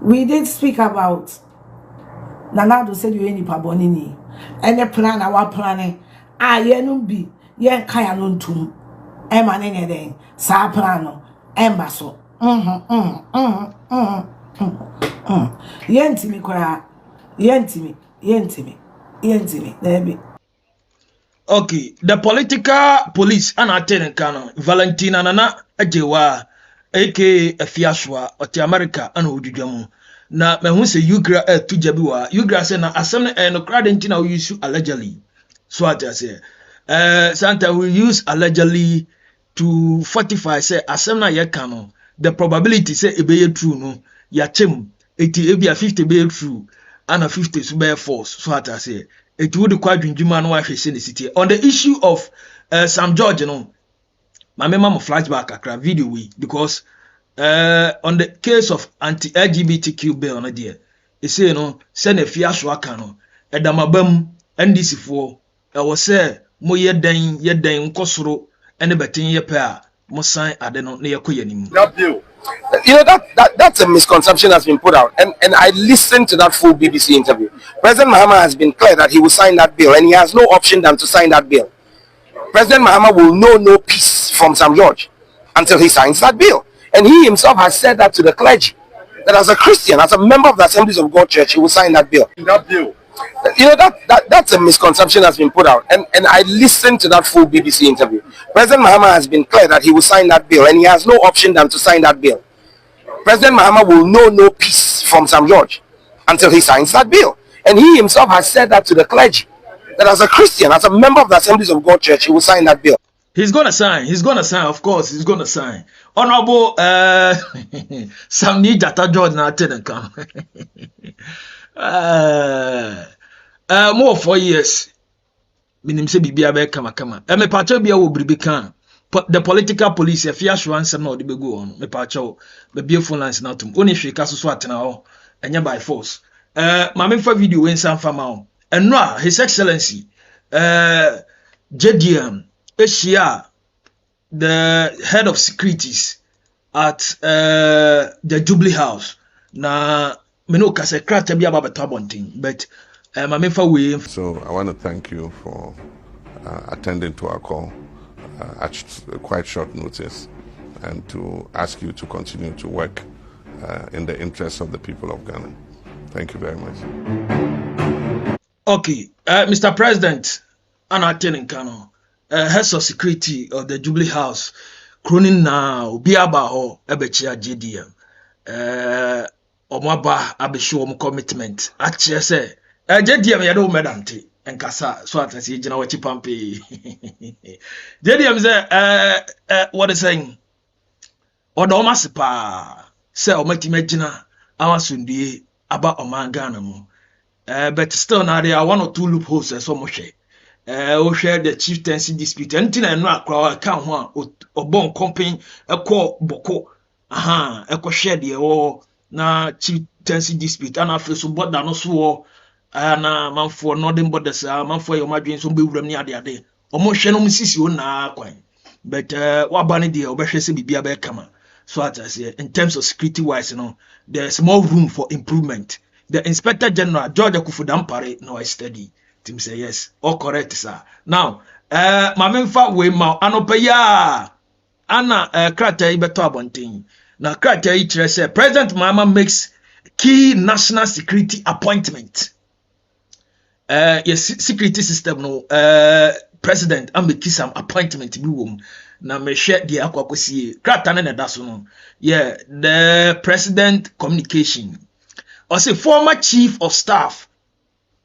We did speak about NanaAddo said you any pabonini. And the plan our planning. Yenumbi, yen kaya nuntum. Emanene sa plano. Embaso. Yentimi kwa. Yentimi. There be. Okay, the political police and attending Kano, Valentina Nana Ajewa, aka AfiaSchwar, or America, and Udijamu. Na me hu se Ugra to Jabiwa, Ugra say na asem no crowd entina we use allegedly. So I just say, Santa will use allegedly to fortify say asem na ye kano. The probability say e be true no, ya chem, it e be 50 be true, and a 50 so be false. So I just say. It would quite Juma no in the city. On the issue of SamGeorge, you know, my memo flashback a video we because on the case of anti-LGBTQ bill on a dear, it say you know, send AfiaSchwar kano, edamabam NDC for I was say mo ye den kosoro and the betting ye pair mo sign adeno near koyanim. That bill. You know that's a misconception that's been put out, and I listened to that full BBC interview. President Mahama has been clear that he will sign that bill, and he has no option than to sign that bill. President Mahama will know no peace from SamGeorge until he signs that bill, and he himself has said that to the clergy, that as a Christian, as a member of the Assemblies of God Church, he will sign that bill. That bill. You know that's a misconception that's been put out, and I listened to that full BBC interview. President Mahama has been clear that he will sign that bill, and he has no option than to sign that bill. President Mahama will know no peace from SamGeorge until he signs that bill, and he himself has said that to the clergy, that as a Christian, as a member of the Assemblies of God Church, he will sign that bill. He's gonna sign, of course, he's gonna sign. Honorable SamGeorge na attending come. More 4 years. Minim se bibia be kama. Me pacho bia wo bribi kan. The political police AfiaSchwar ansem na odi begu on. Me pacho be bia phone lines na tum. Oni hwe ka so atena ho. Enya by force. Ma me fa video we nsam fa ma ho. Enno His Excellency JDM Asia, the head of securities at the Jubilee House. Na me no ka se krata bia ba beto abontin, but so I want to thank you for attending to our call at quite short notice, and to ask you to continue to work in the interests of the people of Ghana. Thank you very much. Okay, Mr. President, attending Kano, heads of security of the Jubilee House, Cronin now, Biaba ho, Ebechia JDM, Omwaba Abishu commitment, actually say. JDM yado medante enkasa so atasi gina wachi pampe. JDM say what is saying odo masipa say omatime gina awasundie aba omangana mu but still now there are one or two loopholes so mo hwe o hwe the chieftaincy dispute entina eno akra ka ho obon company ekọ boko ekọ hwe de o na chieftaincy dispute ana fe so border no so na manfo northern borders manfo yo madwen so bewuram ni ade omo hwe no musisi o na kwan but wabane de obehwe se bibia be kama so at say in terms of security wise there's more room for improvement. The Inspector General George Akufudampare no I study tim say yes all correct sir. Now mamemfa we ma anopeya ana krata ibeto abonten na krata I kire say President Mahama makes key national security appointment. Yes, security system no president am make some appointment bi wom na me share the akwakosie krata na da so no yeah the president communication or say former chief of staff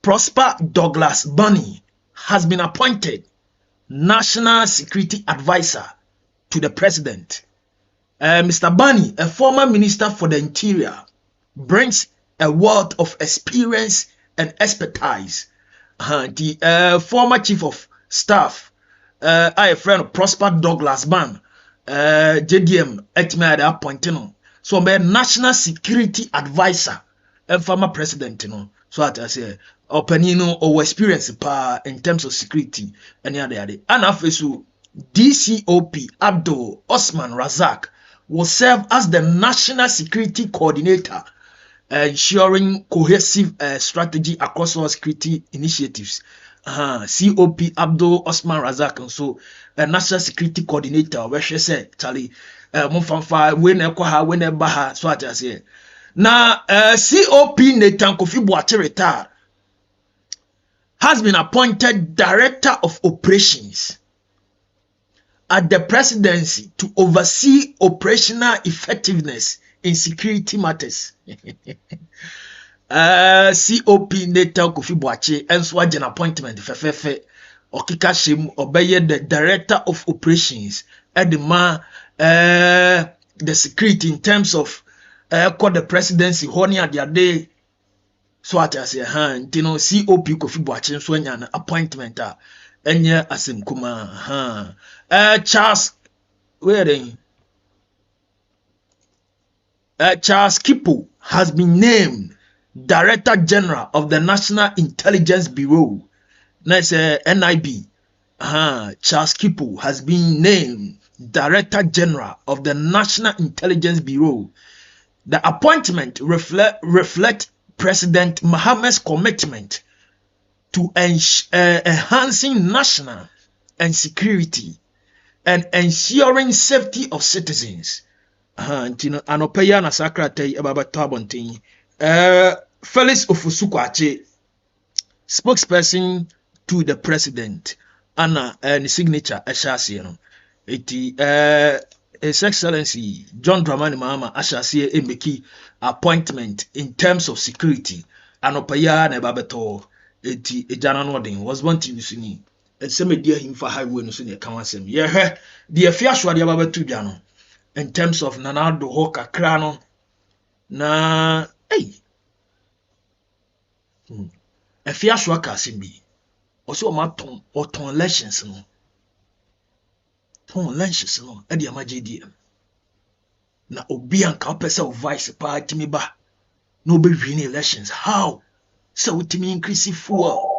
Prosper Douglas Bunny has been appointed national security advisor to the president. Mr. Bunny, a former minister for the interior, brings a wealth of experience and expertise. The former chief of staff, a friend of Prosper Douglas Bunny, JDM, at appointing. So, I'm a national security advisor and former president, So, I say, openino or experience in terms of security and the other. And after DCOP Abdul Osman Razak will serve as the national security coordinator, ensuring cohesive strategy across all security initiatives. COP Abdul Osman Razak, and so a national security coordinator, where she said, Charlie, Mumfanfa, whenever, so I say. Now, COP Nathan Kofi Boate retired has been appointed Director of Operations at the presidency to oversee operational effectiveness in security matters. COP Natal Kofi Boache and Swajan appointment Fefefe Okika Shim obey the Director of Operations at the security in terms of called the presidency honey at their day. So at as a hand, you know, COP Kofi Boache Swanyan appointment enya asim kuma Charles wearing Charles Kipo has been named Director General of the National Intelligence Bureau. That's NIB. Charles Kipo has been named Director General of the National Intelligence Bureau. The appointment reflect President Mahamad's commitment to enhancing national and security and ensuring safety of citizens. Anopeya na sakrate ababa tabontin. Felix Ofusukwache, spokesperson to the president, Anna and signature Ashasiano. His Excellency John Dramani Mahama Ashasi Mbeki appointment in terms of security. Anopeya na babato eti ejana nodin was one to Nusini. And some dear him for highway Nusini Kawansem. Yeah, the AfiaSchwar ya babatu jano in terms of NanaAddo Hoka Krano na hey. AfiaSchwar kasimbi. Also maton oton elections no. Ton elections no. Edi amajedi. Na obi anka opese o vice party mi ba. No be win elections. How? So with me increase fuel.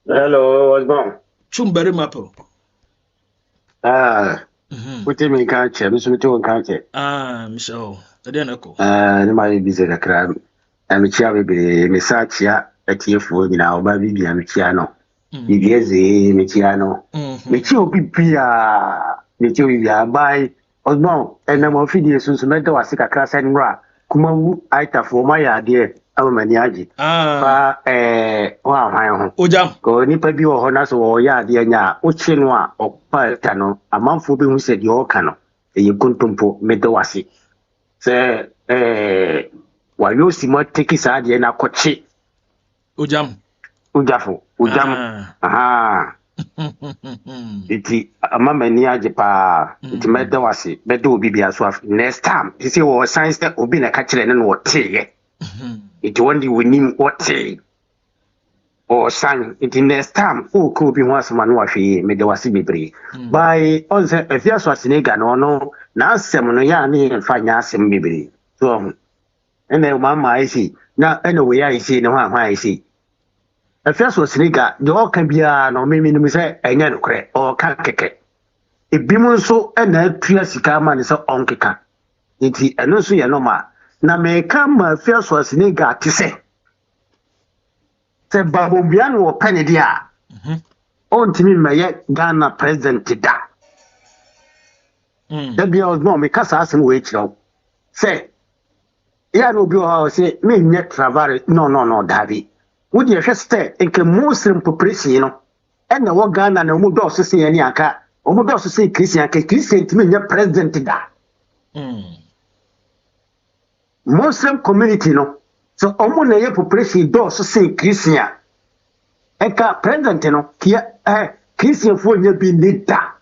Hello, what's wrong? Chumberi mapo. What me can't check, Miss Mitchell can't check. Michelle, I didn't know. My busy a crab. I'm a chair, Messachia, a tear for now, baby, I'm Chiano. Yes, Michiano. Michio Pipia, Michio, by Osborne, and I'm of Fidias, who's mental was sick a class and ra. Kumawu, Aita for my idea. Maniaji. Ojam. Go nipa bi o honas o ya de nya o chenu a o palta no amanfo bi hu se de o ka no e kuntumpo medo wase se wa yo simo teki sa de na kochi Ojam. Ujafo aha iti amamani age pa iti medo wase medo obi bia so next time you see what science that obi na ka kire ne no te it won't be winning what say or sang it in next time. Oh, could be once man wafi, made the wasi be by on the AfiaSchwar no, now semono yani and fine asim bibri. So, and then mamma I see now anyway I see no one I see. AfiaSchwar the all can be no mimi say a yan cre or kakeke. If Bimon so and a Triasica man is on kika. It and also yanoma. Na me come AfiaSchwar to say. Se Bawumia wo pene dia. On timi maye Ghana president da. Da bia no me kasa asem we kiro. Say ya no bi o say me nye travel no dabi. Wo de hweste nke Muslim population no. E na wo Ghana na mu do so se yani aka. O mu do so se Christian timi nye president da. Muslim community no. So omo na ye population do so say Christian. Eka president no kia Christian fo nya bi nida.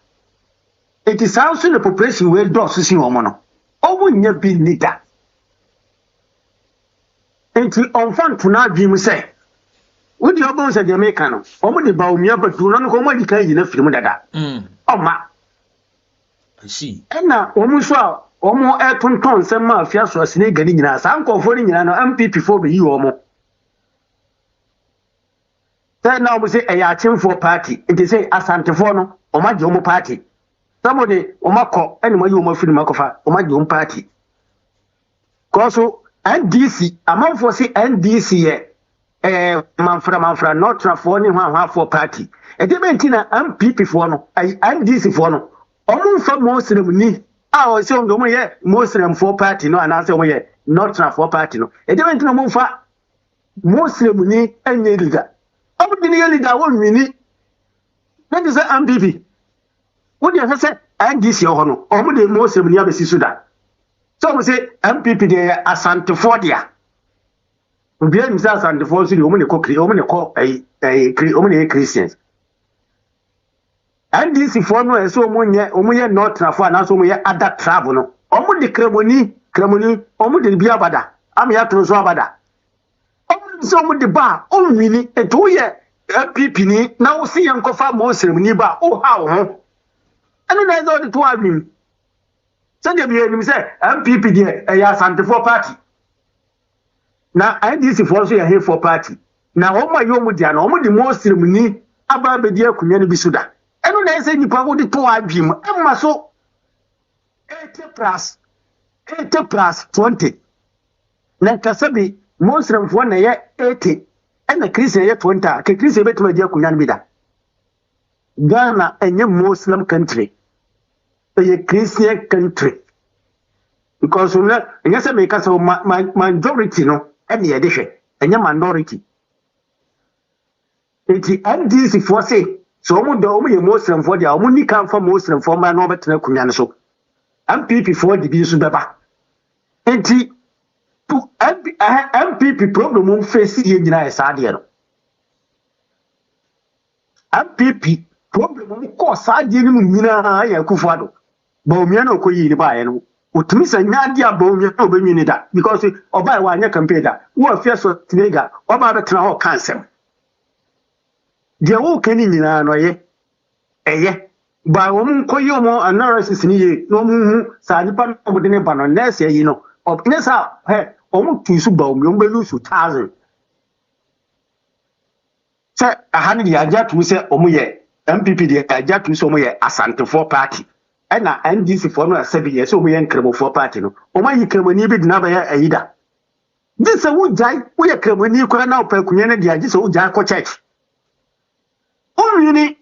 It is also the population we do so say omo no. Omo nya bi nida. Enti onfan tuna bi mu say. Wo di obon say Jamaica no. Omo de Bawumia badu no ko mo di kan yi na film dada. Oma. I see. Ena omo so a omo etonton se ma AfiaSchwar sine gani nyina sa nkofo ni nyina no MPP fo be yi omo. Say now we say a chimfo party. It is say asantefo no oma je omo party. Somebody oma ko eni mo yi omo firi makofa oma je omo party. Koso NDC amanfo say NDC ye manfra not for ni hwan for party. E de mentina MPP fo no NDC fo no omo fa mo sinem ni I say on the Muslim for party no and I say we not for party no. E dey went no mo fa Muslim ni enye leader. Omo di ni leader won wini. That is MPP. What do you say? And this year no. Omo dey Muslim ni abesi suda. So we say MPP dey asante for dia. Obi am say asante for so dey omo ne Christians. And this if one way so omo not na for na so omo other travel no. Omo de kremoni omo de bia bada. Am ya to so abada. Omo so omo de ba o wini eto ye MPP ni na wo see yankofa Muslim ni ba o ha ho. Eno na zo de to adwin. So dey be ni say MPP dey ya Asante for party. Na IDC for so ya here for party. Na omo yo mu dia na omo de Muslim ni aba be dia kunya ni bisuda. Eno na say nipa wo de to adwin emma so 80 plus 20. Na kasabi Muslim for na ye 80 and Christian ye 20. Ke Christian be to dia kunya ni bida. Ghana enye Muslim country. A Christian country. Because we say because of majority no any edition and minority. It's NDC for say so omo do omo ye Muslim for dia omo ni kan for Muslim for man no betena kunya so. MPP for the bisu beba. Enti MPP problem face ye nyina esade no. MPP problem ko sade ni mu nyina ya kufuado. Bawumia no koyi ni ba ye no. Utumi sa nyadi a Bawumia no be nwini da because oba wa anya campaign da. Wo afia so tinega oba betena ho cancel. Dia wo kani nyina no ye. Eye. Ba wo mun koyi mo analysis ni ye no mu sa nipa no bo de ne ba no nurse yi no. Nesa he omu tuisu Bawumia mbe lusu 1000. Se ahani di aja tu se omu ye MPP di aja tu se omu ye Asante for party. Na NDC for no 7 years so we enkremo for party no o ma yi kremoni bi dina ba ya ayida this wo jai wo ye kremoni ko na opa kunye na dia ji so wo jai ko church o ni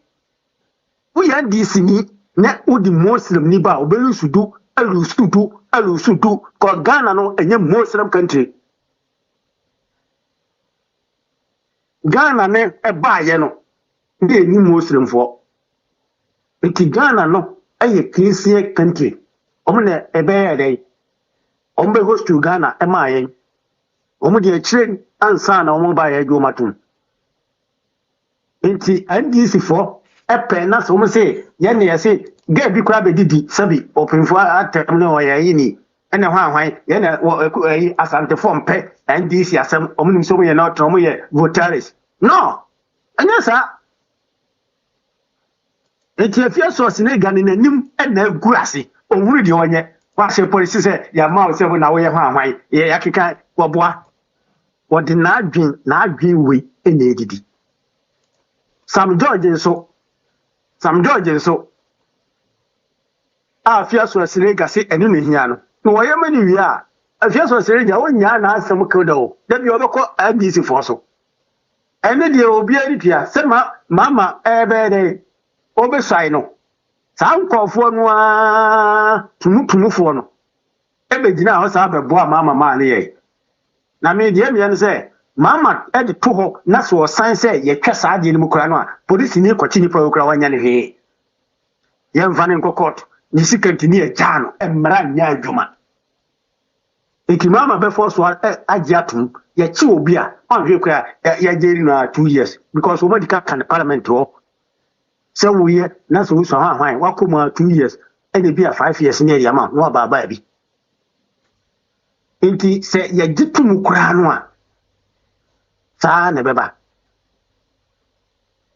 wo ya NDC ni na wo di Muslim ni ba o be lusudu alusudu ko Ghana no enye Muslim country Ghana ne e ba ye no ndi ni Muslim for enti Ghana no a Christian country. Omne ebe dey. Ombe host to Ghana ema yen. Omo de chire ansa na omo ba ye dwomatum. Enti NDC for epe na so omo say ye ne ye say ga bi kura be didi sabi openfo atem ne oye yi ni. Ene hwan ye na Asante for mpe NDC asem omo nim so omo ye na omo ye voters. No. Anya sa eti AfiaSchwar ne gane nanim na guase ohuru de onye wa se police se ya ma o se na wo ye hwan ye yakeka woboa wode na adwen we na edidi SamGeorge nso AfiaSchwar ne gase enu ne hia no wo ye mani wi a AfiaSchwar ne ja wonya na asem kodo da bi obekọ NDC for so ene de obi ari pia se mama ebe de obesai no sankofo no a tumufo no ebegina ho sa bebo mama ma ne ye na me de me ne se mama e de to ho na so san se ye twa sa de ni mukura no a police ni kwachi ni pro kura wanya ne he ye mfa ne court ni sikanti ni e ja no emra nya adwuma eki mama be force agi atum ye chi obi a onhwe kura ya jeri na 2 years because we medical can parliament ho so we na so so hwan wakoma 2 years and be a 5 years near the amount no baba bi enti se ya gitum kura no a sa na beba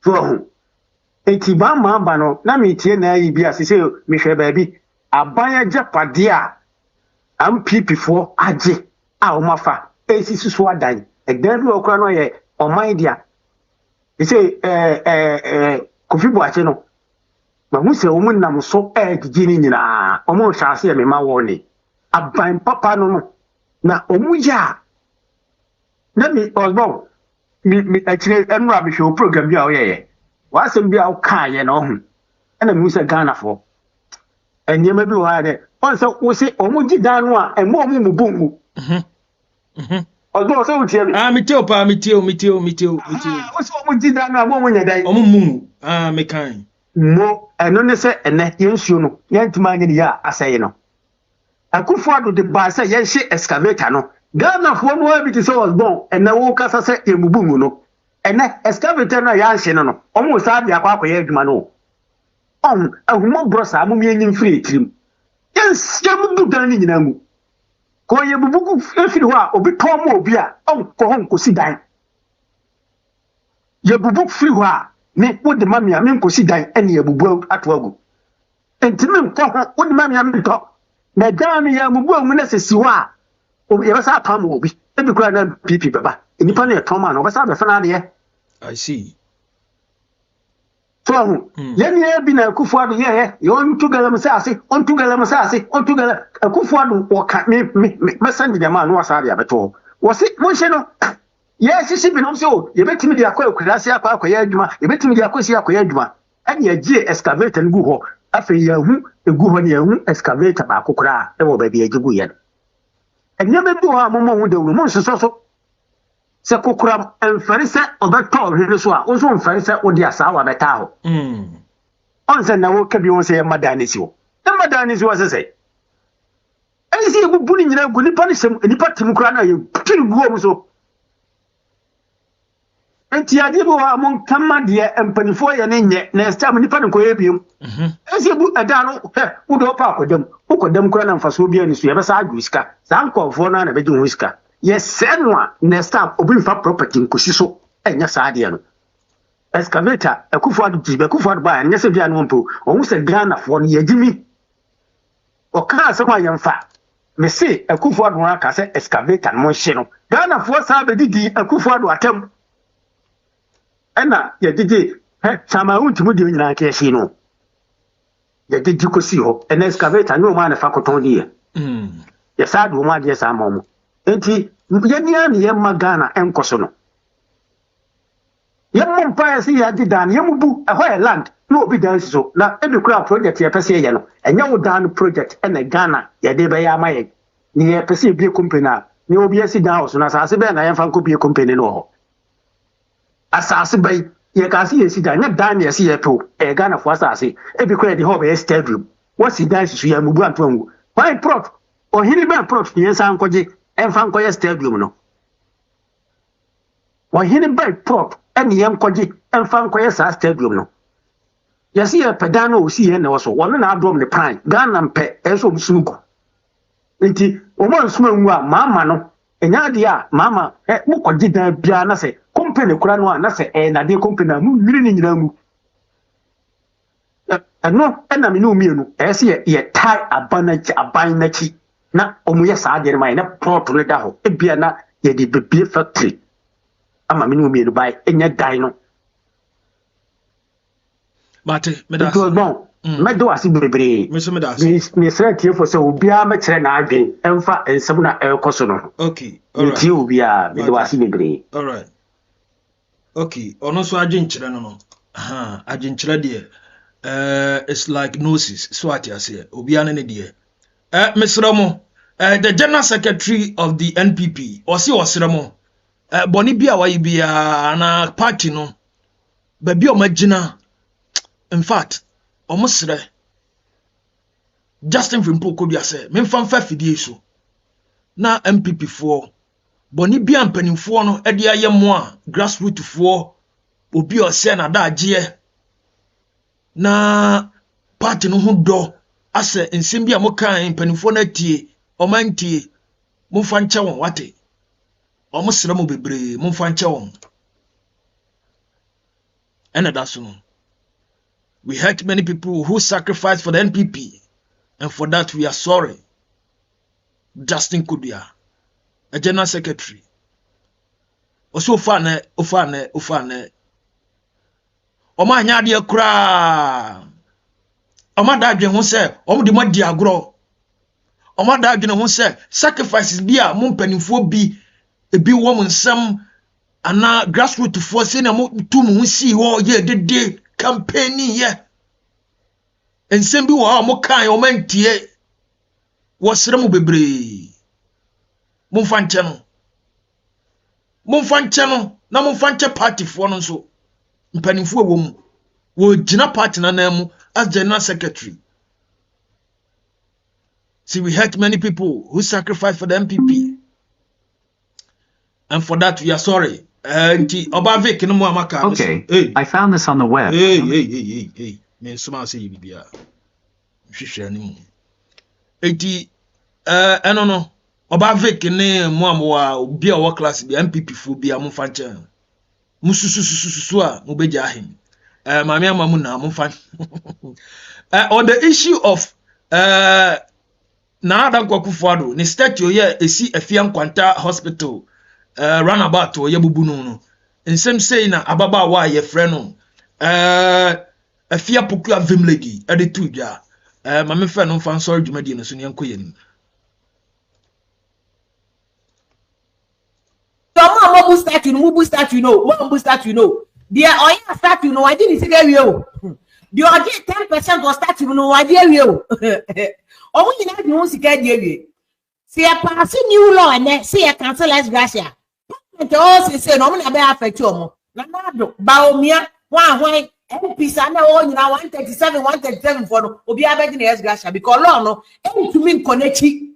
so enti ba ma ba no na me tie na yi bi asese me hwe ba bi abanya japade a MPP for age a o mafa esisi so adan edan bi okura no ye oman dia you say Kofi Boache no ma hu se omo nam so gigi ni nyina omo hwase me ma wo ni aban papa no na omo ya na mi osbo mi akire enu a me hwe program bi a o ye wa asem bi a o kan ye no hu na mi se Ghana for and you may be hard. Also, we say, Omuji Danwa, and more Mubu. Although, so tell me, me tell pa, me tell. what's Omuji Danwa, woman, a day? Omu, me kind. Mo, and only say, and that you know, yet man in the year, I say, no. I could follow the basa, yes, she excavator, no. Ghana, one word it is was born, and the workers are set in Mubu, no. And that excavator, no, yash, no. Almost have the aqua, mano. A woman brosa, I'm meaning free trim. Yes, Yamu Danny Namu. Go ye bubu, if you are, or be Tomo Bia, oh, go home, go sit down. Ye bubu free wa, make what the mammy I mean, go sit down, and ye bubu at Wago. And to me, what the mammy I mean talk. Madame Yamu, when I say Siwa, or ever saw Tom will be, every grand PP, Baba, in the penny of Tom and over the Fanadia. I see. So, let me have been a Kufuadu, yeah, you want to get them sassy, on to get them sassy, on to get a Kufuadu, or can't me send the man was Adia at all. Was it Mosheno? Yes, it's been also, you bet me the Aqua, Krasia, Quayajuma, you bet me the Aquasia Quayajuma, and your G excavator and Guho, after you, the Guhon, excavator, Bakukra, there will be a Juguyan. And never do our moment with the woman so. Sakukram and Farisa of that tall Hiriswa, also on Farisa or the Asawa Betao. On the now can you say Madanisio? The Madanis was a say. I see a good bullying in a good punish him and put him crana you kill go so. And Tiadibo among Tamadia and Penifoy and Inye, next time in the Panacoabium. As you a dano, who do park with them, who could them crown for Sobia and Sueva Whisker, Sanko for none a bedroom whisker. Yes, send one next time, open for property in Kusiso, and yes, Adian. Excavator, a Kuford by, and yes, a Wampo, almost a gun of 1 year, Jimmy. Or cars of my young fat. May say a Kuford work as an excavator, Monshino. Gun of 4 Sabedi, a Kuford attempt. And now, you did some own to do in a casino. You did you could see her, an excavator, no man of faculty. Yes, I do want, yes, I'm enti yenya yemma Ghana enkoso no yemma mpae se ya didan yemubu ehwe land no obi dan so na edukura project ye pese ye no enya wo dan project na Ghana ye de be ya maye ni ye pese bi company na ni obi asi dan so na asase be na ye fan ko bi company no ho asase be ye ka se ye si dan ye se ye to Ghana fo asase e bi kura di ho be stadium what si dan so ya mubu antongu why prof o hini be prof ye san koje en fan koye stadium no wa hini by prop en yem koje en fan koye sa stadium no yesi e pedano o si he na so won na adom ne prime Ghana mpe eso musunuko nti o mo nsuma nwu a mama no enya de a mama mo koje dan bia na se company kura no a na se na de company mu miri ni nyina mu no na me no mienu ese ye tie aban na chi na omuye saade mai na prop no da ho ebia na ye de bebie factory ama me no mienu bai enya dai no mate me da so bon me do asi bebre me so me da me sra tie for so obia me kire na adwen emfa ensem na ekoso no okay all right tie obia me do asi bebre all right okay ono so adwen kire no adwen kire de it's like gnosis so what you say obia na ne de Mr. Mo, the General Secretary of the NPP, Osira Mo, Bonibia Waibia, and a party no, baby Omagina. In fact, almost Justin from Pokobia said, Memfan Fafidio. Now MPP 4, Bonibia and Penny 4 no, Edia Yamwa, grassroots 4, Obi or Sena da Jie. Na party no do. Ase nsembia mo kan mpanifo na tie omantie mo fa nche won wate omo sere mo bebre mo fa nche won ena da so no we hurt many people who sacrificed for the NPP and for that we are sorry. Justin Kudia, a general secretary, also ofane oma nya de kura Oma dadwen ho se omo de madi agro oma dadwen ho se sacrifices bia mo mpanimfo bi ebi wo mo nsam ana grassroots fo se na mo tu mo si ho ye dede campaign ye ensem bi wo ha mo kan o mantie wo sere mu bebre momfa nche no na momfa nche party fo no so mpanimfo wo mu wo gina party na mu as general secretary. See, we hurt many people who sacrificed for the MPP, and for that we are sorry. Okay, I found this on the web. Hey. Me suma say you bibia. Hwehwe ni mu. Enti no. Oba Vic ne mo amwa obi a wo class bi MPP fo bi a mo fa nche. Mususususu a mo beja him. Mami amamu na mo fa. On the issue of NanaAddo Kwakufuado, ni statue ye esi Afiam Kwanta Hospital runabout ye bubunu no. Nsem say na ababa wa ye frɛ no. Afia poku avim lady e de tu dwa. Mame frɛ no fan sorry dwumadi no so ne enkoye ni. Mo statue no, mo statue no. Dia oya statue no, I didn't see we o. The oje 10% of statue no, I dey we o. Omo nyina de won sika dey we. See a pass new law and see a cancel as gracia. And all say no mo na be affect omo. NanaAddo Bawumia hwan MP sana o nyina 137 for no obi abedi na as gracia because law no any to mean connecti.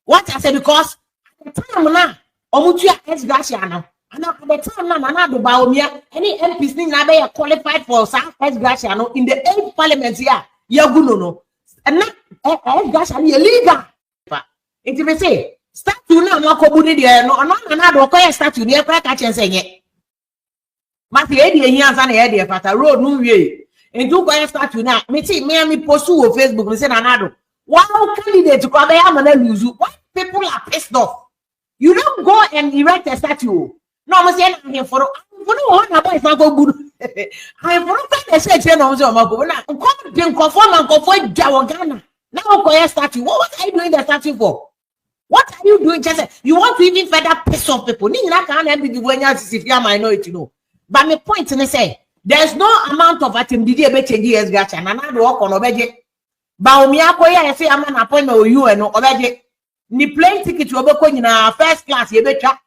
What I say because at the time na omutua as gracia no. And at the time na NanaAddo Bawumia any MPs ni na be qualified for as gracia no in the 8th parliament here. Yaguno no. And na as gracia ni illegal. It be say statue na no ko budi de no NanaAddo ko ya statue ni e kwa ka chen senye. Ma fi e de hian sa na e de fata road no wie. Entu ko ya statue na me post on Facebook me say NanaAddo. Wow candidate ko be am na lose. Why people are pissed off? You don't go and erect a statue. No mo say na here for no na boy fa go buru. I for no say che no say o ma go na ko den conform and conform jawo Ghana. Now ko ya statue. What are you doing the statue for? What are you doing? Just you want to even further piss off people. Ni na can be the when you minority no. But my point is say there's no amount of atimdidi ebe change yes gacha. NanaAddo work on obeje. Bawumia ko ya say am na appointment o you no obeje. Ni plane ticket obeko nyina first class yebetwa.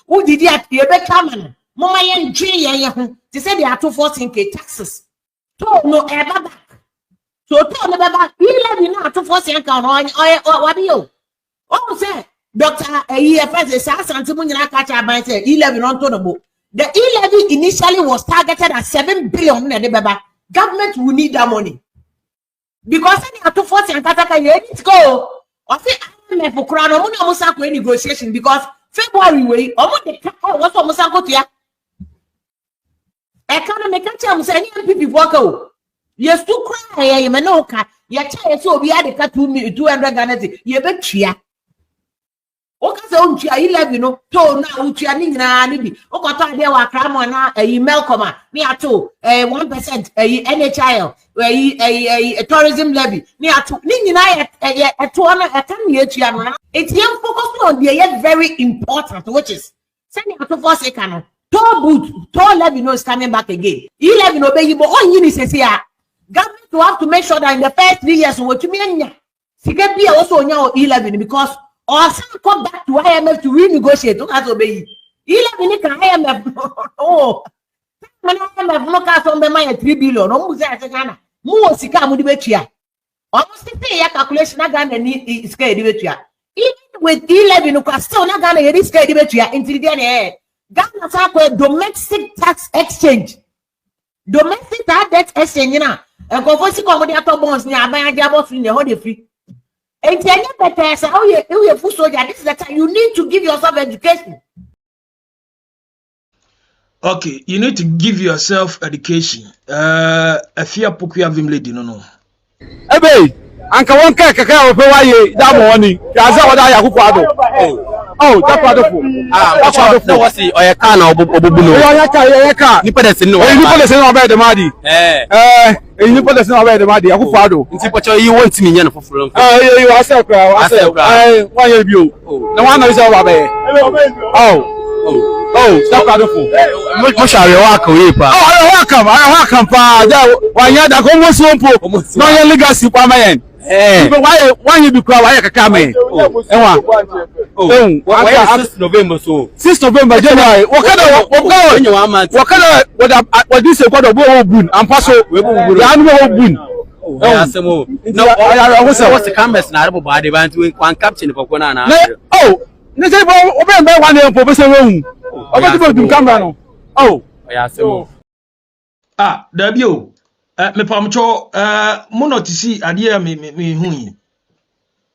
Who did it yebetwa man. Mama yen dwe ye ho. They say they are 214k taxes. So no eba back. So to no back. You let me know 214k on what you. Oh, say, Dr. EFS, say, 11 on Tonobo. The 11 initially was targeted at 7 billion. Government will need that money. Because any at 240 and Kataka, you need to go. Or say, I'm for crown, I'm not negotiation because February way, almost the what's almost go to ya. Economic catch any people walk. Yes, to cry, you may know, your child so we had a cut 200 Ghana, you bet ya. Okaze ontua 11 no to na ontua ni nyina ni bi okoto ade wa kramo na email koma ni ato 1% NHIL tourism levy ni ato ni nyina eto na ekan ni etua no it here focus on the very important which is send ato for second no to levy no is coming back again 11 obey you but on you say here government to have to make sure that in the first 3 years we to me anya sika bia also nya 11 because or some come back to IMF to renegotiate. Don't have to obey. 11 can IMF. Oh, IMF no cash on the money 3 billion. No more say Ghana. More sika mu di betua. Almost say ya calculation na Ghana ni sika di betua. Even with 11 no cash still na Ghana ye sika di betua until the end. Ghana sa ko domestic tax exchange. Domestic tax exchange na. En ko fo sika mo di ato bonds ni aban ade abo free ne ho de free. And this is the time you need to give yourself education. Okay, you need to give yourself education. Afia poku avim lady no. Ebe, anka won kaka ofe waye da mo ni. Ya za wada ya Kwakufuado. Oh, that Kwakufuado. Kwakufuado. No wasi oyeka na obubuno. Oyeka. Ni pede sin no. Ni pede sin no be de madi. Ni pede sin no be de madi. Kwakufuado. Nti pocho yi wonti mi nya no foforo. You accept crowd. Accept. Why you bio? Na wan na say wa be. Oh. Oh, stop adofo. Mo share work we pa. Oh, I welcome pa. Wa nya da ko mo so mpo. No your legacy pa mayen. Why you be cry why kaka me? Enwa. Oh, why 6 November so? 6 November January. What this is kwado bo bun. Ampa so we bo bun. Ya no bun. Asemo. No, what's the cameras na arbo ba de ban one captain kokko na. Oh, ne say bo obe one day po be say we hu. Obe ti bo camera no. Oh, asemo. There be o. Me pamcho mo notice ade me hu yi.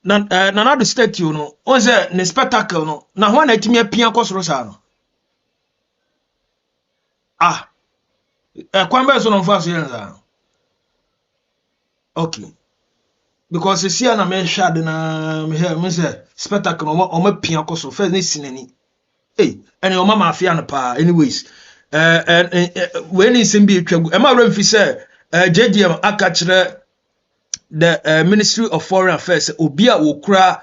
NanaAddo state you no. On say ne spectacle no. Na ho na etimi apia kosoro sa no. Kwan be so no mfa so yen sa. Okay. Because see na me hwade na me say spectacle o ma pia kosoro first ne sinani. And your mama afia no pa anyways. When is in be twagu. E ma remfi say JDM aka kire the Ministry of Foreign Affairs obi a wokura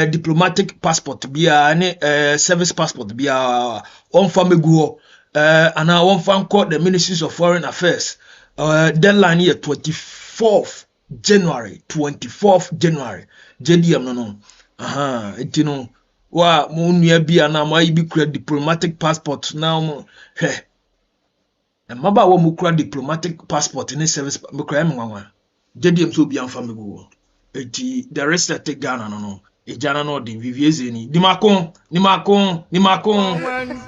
diplomatic passport bia ne service passport bia on fa megu ho ana on fa nko the Ministries of Foreign Affairs deadline here 24th January JDM no etino wa mo nua bia na ma ibi kura diplomatic passport na mo maba wo mo kura diplomatic passport in service me kura nwanwa JDM so bia mfa mego eti the rest that take Ghana no ejana no de vivieze ni nimakon when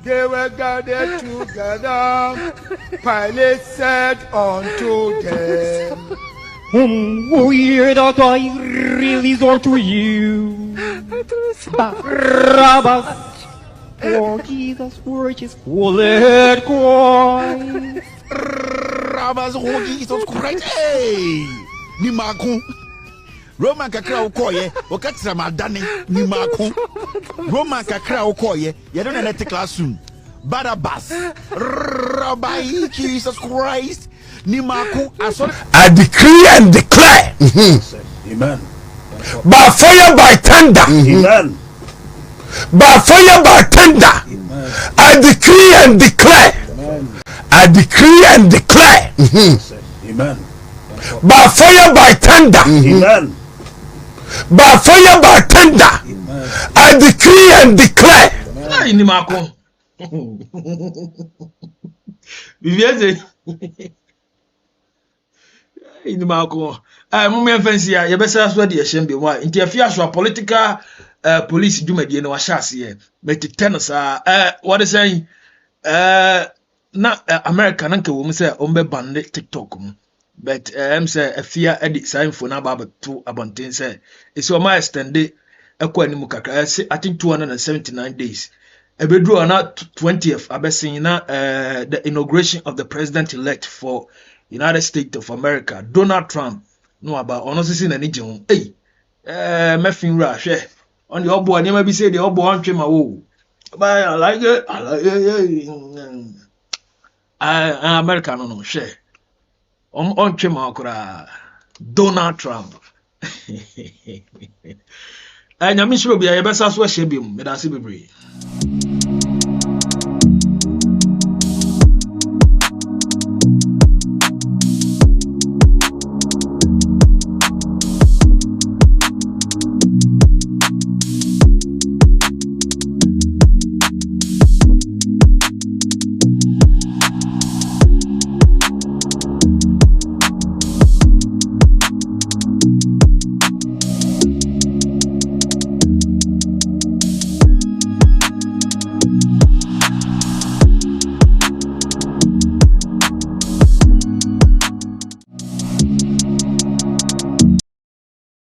they were gathered together Pilate said unto them who hear that I release unto you Barabbas for Jesus purchased let Christ Barabbas for Jesus Christ ni makun Roman kakra ukoye wakatira madane ni makun Roman kakra ukoye you don't let the classroom Barabbas Rabbi Jesus Christ ni makun I decree and declare Amen by fire by thunder Amen by fire by thunder I decree and declare I decree and declare Amen by fire by thunder Amen by fire by thunder I decree and declare ni makon vivieze ni makon mo me fancy ya yebesa so de yeshembe wa NanaAddo political police dwumadie no wahase ye metete sa what is saying na America na nke wo mu say ombe ban TikTok mu but say afia edi sign for na baba to abonten say isi o ma extend ekwa ni mu kakra I think 279 days ebedru na 20th abesin na the inauguration of the president elect for United States of America Donald Trump no about ono sisi na ni je ho mefin ra hwe on the obo ani ma bi say the obo antwe ma wo but I like it America no hwe on ma kura Donald Trump nyame shiro bia yebesa so hye bim me da se bebre